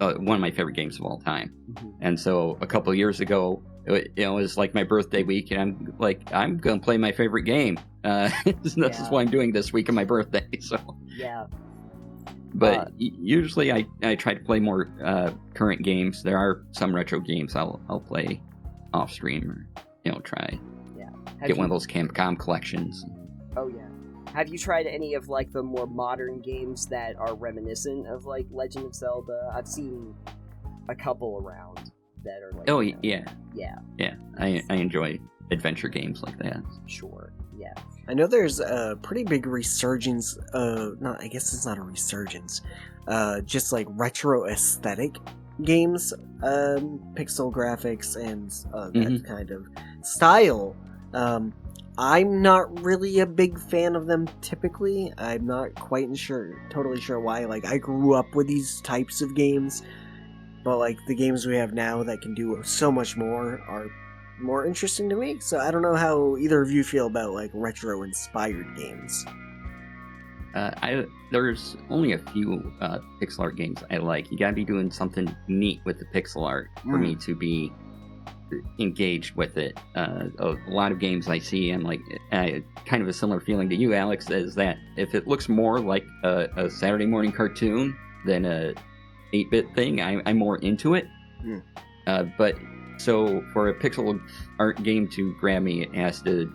one of my favorite games of all time. Mm-hmm. And so a couple of years ago, it was like my birthday week, and I'm gonna play my favorite game. This is what I'm doing this week of my birthday. So yeah. But usually I try to play more current games. There are some retro games I'll play off stream, or try get one of those Capcom collections. Oh yeah. Have you tried any of like the more modern games that are reminiscent of like Legend of Zelda? I've seen a couple around that are like. Oh yeah. Yeah. Yeah. I enjoy adventure games like that. Sure. Yeah. I know there's a pretty big resurgence. I guess it's not a resurgence. Just like retro aesthetic games, pixel graphics, and that kind of style. I'm not really a big fan of them typically. I'm not totally sure why. Like, I grew up with these types of games, but like the games we have now that can do so much more are more interesting to me. So I don't know how either of you feel about like retro inspired games. There's only a few pixel art games I like. You gotta be doing something neat with the pixel art for me to be engaged with it. A lot of games I see, and like kind of a similar feeling to you, Alex, is that if it looks more like a Saturday morning cartoon than a 8-bit thing, I'm more into it. But so for a pixel art game to grab me, it has to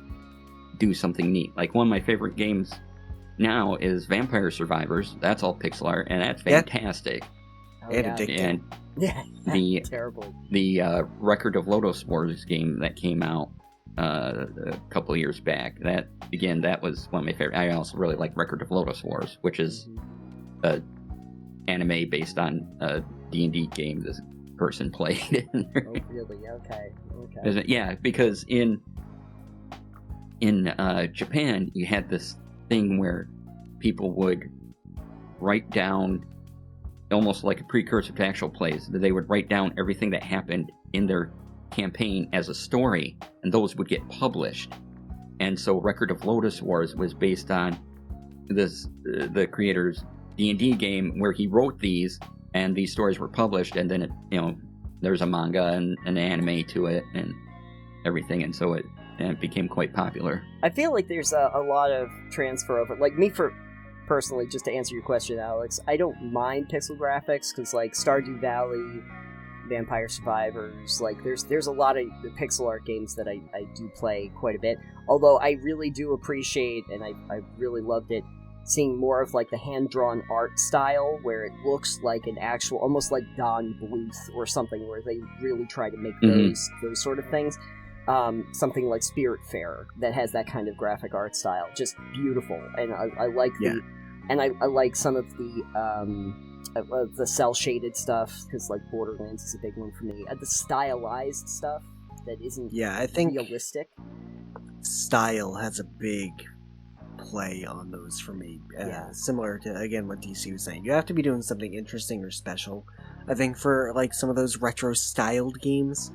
do something neat. Like one of my favorite games now is Vampire Survivors. That's all pixel art, and that's fantastic. Oh, yeah. And the terrible. The Record of Lodoss Wars game that came out a couple of years back. That was one of my favorite. I also really like Record of Lodoss Wars, which is an anime based on a D&D game this person played. Oh, really? Okay. Yeah, because in Japan, you had this thing where people would write down, almost like a precursor to actual plays, that they would write down everything that happened in their campaign as a story, and those would get published. And so Record of Lodoss Wars was based on the creator's D&D game, where he wrote these, and these stories were published, and then there's a manga and an anime to it and everything, and so it became quite popular. I feel like there's a lot of transfer over. Like me, personally, just to answer your question, Alex, I don't mind pixel graphics, because like Stardew Valley, Vampire Survivors, like there's a lot of the pixel art games that I do play quite a bit. Although I really do appreciate, and I really loved it, seeing more of like the hand-drawn art style, where it looks like an actual, almost like Don Bluth or something, where they really try to make those sort of things. Something like Spiritfarer that has that kind of graphic art style, just beautiful, and I like and I like some of the cell shaded stuff, because like Borderlands is a big one for me. The stylized stuff that isn't I think realistic. Style has a big play on those for me. Similar to, again, what DC was saying. You have to be doing something interesting or special, I think, for like some of those retro styled games.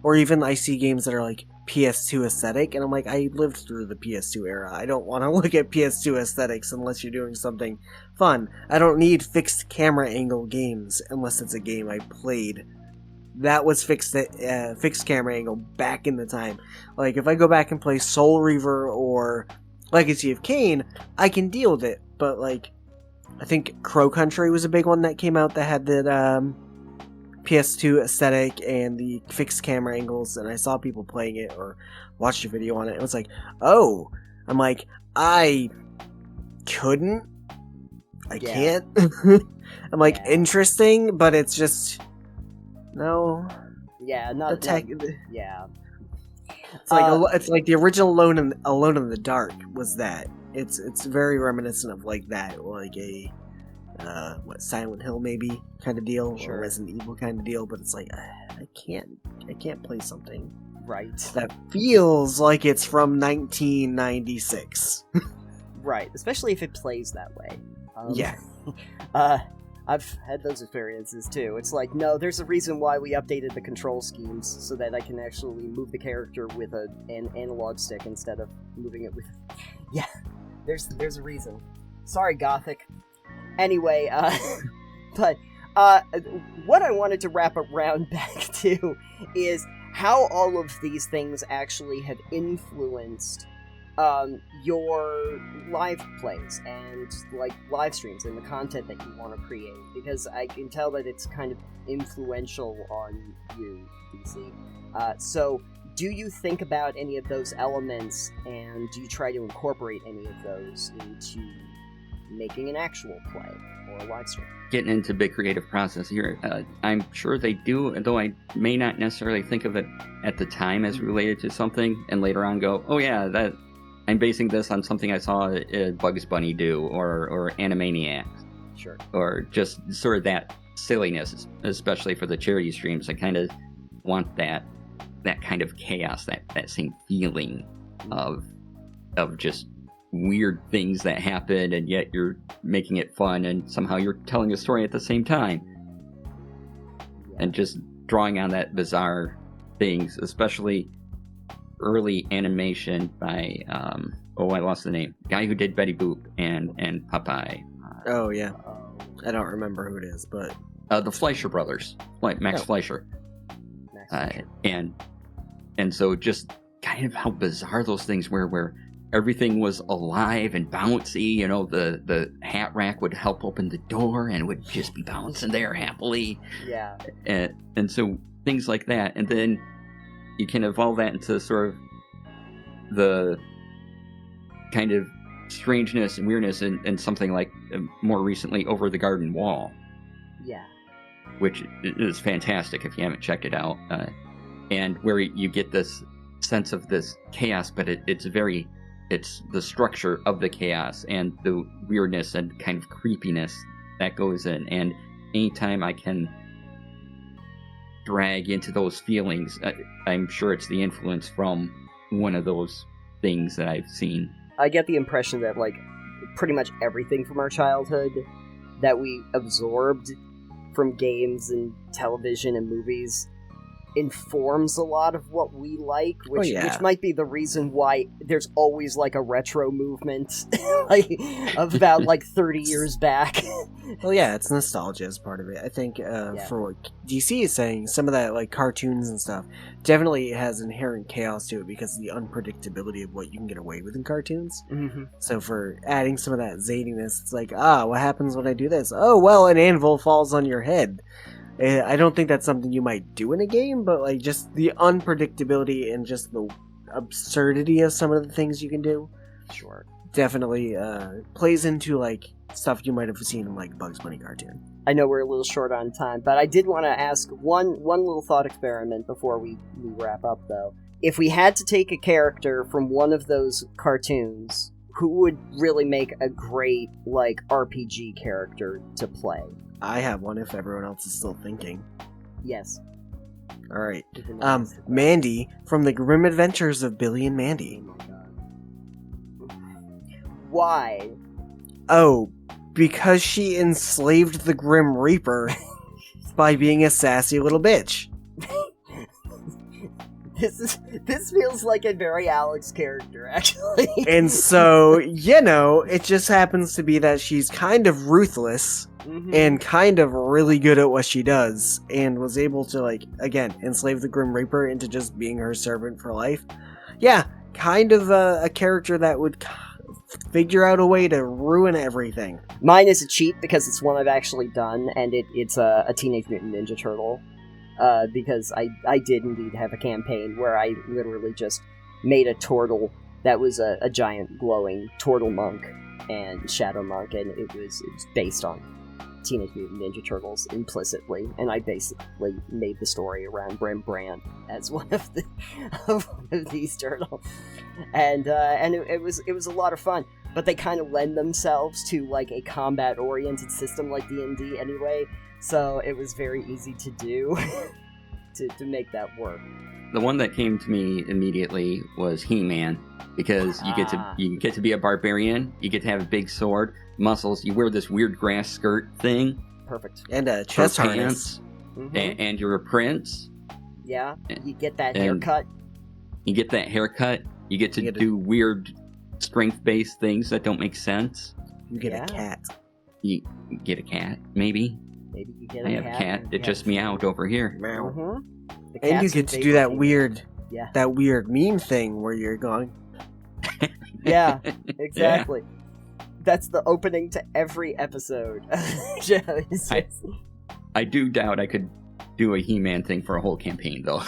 Or even I see games that are like PS2 aesthetic, and I'm like, I lived through the PS2 era. I don't want to look at PS2 aesthetics unless you're doing something fun. I don't need fixed camera angle games unless it's a game I played that was fixed camera angle back in the time. Like if I go back and play Soul Reaver or Legacy of Kain, I can deal with it. but like I think Crow Country was a big one that came out that had the PS2 aesthetic and the fixed camera angles, and I saw people playing it or watched a video on it. It was like, oh, I'm like, I couldn't. I can't. I'm like, interesting, but it's just no. Yeah, not the tech. Yeah. It's like the original Alone in the Dark was that. It's very reminiscent of like that, like a Silent Hill maybe kind of deal, or Resident Evil kind of deal. But it's like I can't play something that feels like it's from 1996. Right, especially if it plays that way. I've had those experiences too. It's like, no, there's a reason why we updated the control schemes so that I can actually move the character with an analog stick instead of moving it with... Yeah, there's a reason. Sorry, Gothic. Anyway, but what I wanted to wrap around back to is how all of these things actually have influenced your live plays and like live streams and the content that you want to create, because I can tell that it's kind of influential on you, DC. So do you think about any of those elements, and do you try to incorporate any of those into making an actual play or a live stream? Getting into big creative process here, I'm sure they do, though I may not necessarily think of it at the time as related to something, and later on go, oh yeah, that I'm basing this on something I saw Bugs Bunny do, or Animaniacs. Sure. Or just sort of that silliness, especially for the charity streams. I kind of want that kind of chaos, that same feeling of just weird things that happen, and yet you're making it fun, and somehow you're telling a story at the same time. And just drawing on that bizarre things, especially early animation by I lost the name. Guy who did Betty Boop and Popeye. Oh yeah, I don't remember who it is, but the Fleischer brothers, like Max Fleischer. And so just kind of how bizarre those things were, where everything was alive and bouncy. You know, the hat rack would help open the door and would just be bouncing there happily. Yeah. And so things like that, and then you can evolve that into sort of the kind of strangeness and weirdness in something like more recently Over the Garden Wall. Yeah. Which is fantastic if you haven't checked it out. And where you get this sense of this chaos, but it's the structure of the chaos and the weirdness and kind of creepiness that goes in. And anytime I can drag into those feelings, I'm sure it's the influence from one of those things that I've seen. I get the impression that like pretty much everything from our childhood that we absorbed from games and television and movies informs a lot of what we like, which might be the reason why there's always like a retro movement like of about like 30 years back. Well, yeah, it's nostalgia as part of it. I think for what DC is saying, some of that like cartoons and stuff definitely has inherent chaos to it because of the unpredictability of what you can get away with in cartoons. Mm-hmm. So for adding some of that zaniness, it's like, what happens when I do this? Oh, well, an anvil falls on your head. I don't think that's something you might do in a game, but like just the unpredictability and just the absurdity of some of the things you can do, sure, definitely plays into like stuff you might have seen in like Bugs Bunny cartoon. I know we're a little short on time, but I did want to ask one little thought experiment before we wrap up, though. If we had to take a character from one of those cartoons, who would really make a great like RPG character to play? I have one if everyone else is still thinking. Yes. Alright. Mandy from the Grim Adventures of Billy and Mandy. Oh my god. Why? Oh, because she enslaved the Grim Reaper by being a sassy little bitch. This feels like a very Alex character, actually. And so, it just happens to be that she's kind of ruthless and kind of really good at what she does, and was able to, like, again, enslave the Grim Reaper into just being her servant for life. Yeah, kind of a character that would figure out a way to ruin everything. Mine is a cheat because it's one I've actually done, and it's a Teenage Mutant Ninja Turtle. Because I did indeed have a campaign where I literally just made a turtle that was a giant glowing turtle monk and shadow monk, and it was based on Teenage Mutant Ninja Turtles implicitly, and I basically made the story around Brand as one of these turtles, and it was a lot of fun. But they kind of lend themselves to like a combat oriented system like D&D anyway, so it was very easy to do to make that work. The one that came to me immediately was He-Man, because you get to be a barbarian, you get to have a big sword, muscles, you wear this weird grass skirt thing. Perfect. And a chest harness. And you're a prince. Yeah, you get that haircut. You get that haircut. You get to do weird strength-based things that don't make sense. You get a cat. You get a cat, maybe. Maybe you get I have a cat that just meowed over here. Meow. And you get to do that weird meme thing where you're going. Yeah, exactly. Yeah. That's the opening to every episode. I do doubt I could do a He-Man thing for a whole campaign, though.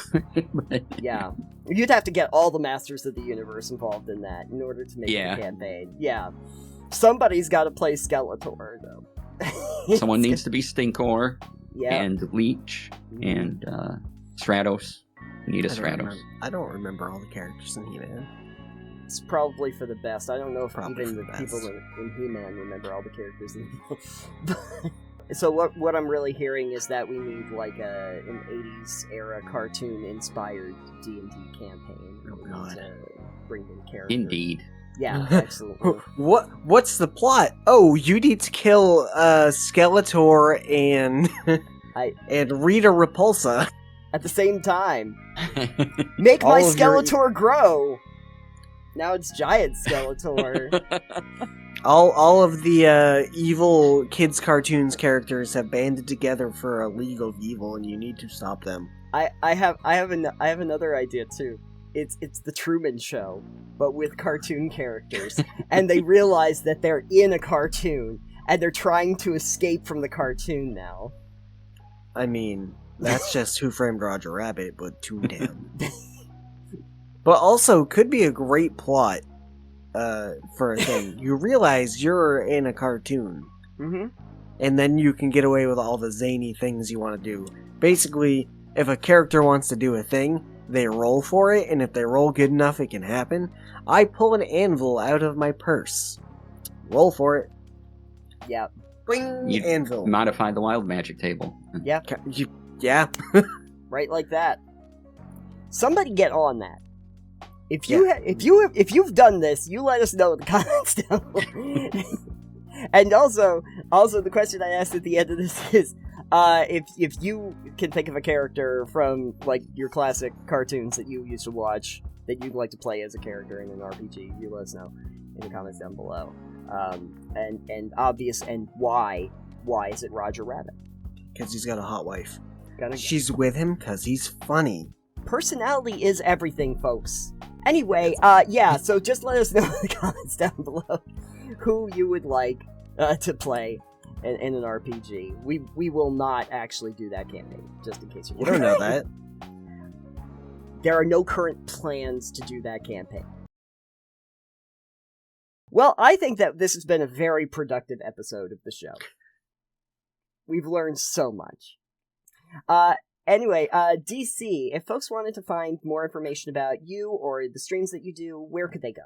Yeah. You'd have to get all the Masters of the Universe involved in that in order to make a campaign. Yeah. Somebody's got to play Skeletor, though. Someone needs to be Stinkor, yeah, and Leech, and Stratos. You need a Stratos. I don't remember all the characters in He-Man. It's probably for the best. I don't know if probably even the people in He-Man remember all the characters. So what I'm really hearing is that we need like an 80s era cartoon inspired D&D campaign. Oh god. To bring in characters. Indeed. Yeah, absolutely. What's the plot? Oh, you need to kill Skeletor and and Rita Repulsa at the same time. Make my Skeletor grow. Now it's giant Skeletor. All of the evil kids cartoons characters have banded together for a league of evil, and you need to stop them. I have another idea too. It's the Truman Show, but with cartoon characters, and they realize that they're in a cartoon, and they're trying to escape from the cartoon now. I mean, that's just Who Framed Roger Rabbit, but too damn. But also, could be a great plot for a thing. You realize you're in a cartoon, and then you can get away with all the zany things you want to do. Basically, if a character wants to do a thing, they roll for it, and if they roll good enough, it can happen. I pull an anvil out of my purse. Roll for it. Yeah. Bing! You anvil. Modify the wild magic table. Yeah. Yeah. Right like that. Somebody get on that. If you've done this, you let us know in the comments down below. And also the question I asked at the end of this is, if you can think of a character from like your classic cartoons that you used to watch that you'd like to play as a character in an RPG, you let us know in the comments down below. And obvious, and why is it Roger Rabbit? Because he's got a hot wife. She's with him because he's funny. Personality is everything, folks. Anyway, so just let us know in the comments down below who you would like to play in an RPG. We will not actually do that campaign, just in case you don't know that. There are no current plans to do that campaign. Well, I think that this has been a very productive episode of the show. We've learned so much. Anyway, DC, if folks wanted to find more information about you or the streams that you do, where could they go?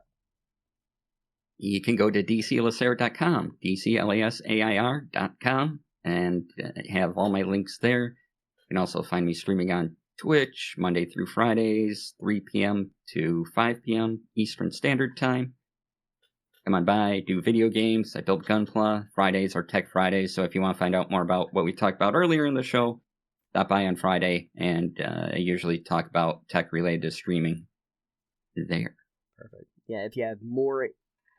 You can go to dclasair.com, dclasair.com, and have all my links there. You can also find me streaming on Twitch, Monday through Fridays, 3 p.m. to 5 p.m. Eastern Standard Time. Come on by, do video games. I build Gunpla. Fridays are Tech Fridays, so if you want to find out more about what we talked about earlier in the show, stop by on Friday, and I usually talk about tech related to streaming there. Perfect. Yeah, if you have more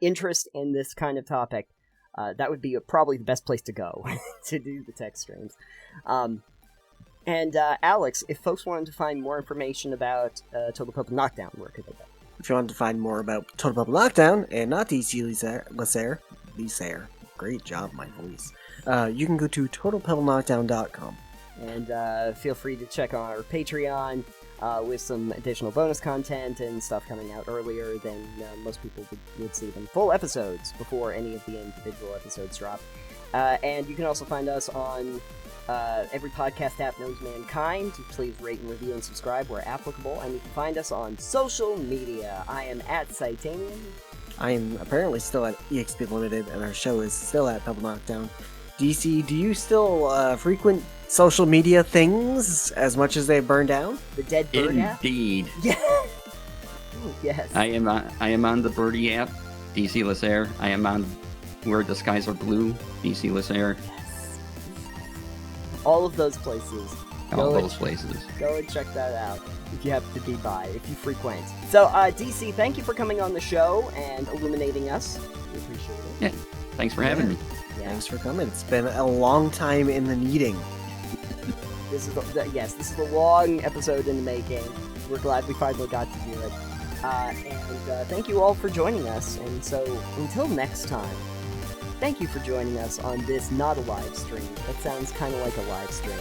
interest in this kind of topic, that would be probably the best place to go to do the tech streams. And Alex, if folks wanted to find more information about Pebble Knockdown, where could they go? If you want to find more about Total Pebble Knockdown and not DC Lasair, great job, my voice. You can go to TotalPebbleKnockdown.com. And feel free to check on our Patreon with some additional bonus content and stuff coming out earlier than most people would see them. Full episodes before any of the individual episodes drop. And you can also find us on every podcast app known to mankind. Please rate and review and subscribe where applicable. And you can find us on social media. I am at Citanium. I am apparently still at EXP Limited, and our show is still at Pebble Knockdown. DC, do you still frequent social media things as much as they burn down? The Dead Bird app? Indeed. Yeah. Yes. I am on the Birdie app, DC Lasair. I am on Where the Skies Are Blue, DC Lasair. Yes. All of those places. All those places. Go and check that out if you happen to be by, if you frequent. So, DC, thank you for coming on the show and illuminating us. We appreciate it. Yeah, thanks for having me. Yeah. Thanks for coming. It's been a long time in the needing. This is a long episode in the making. We're glad we finally got to do it. And thank you all for joining us. And so, until next time, thank you for joining us on this not a live stream. That sounds kind of like a live stream.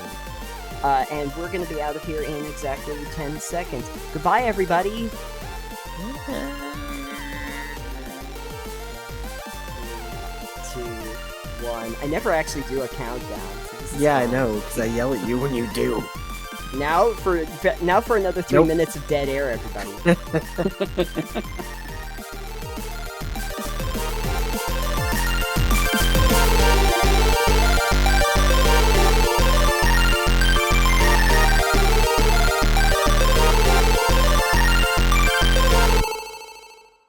And we're going to be out of here in exactly 10 seconds. Goodbye, everybody! 3, 2, 1. I never actually do a countdown. So this is Yeah, fun. I know, because I yell at you when you do. Now for another 3 Nope. minutes of dead air, everybody.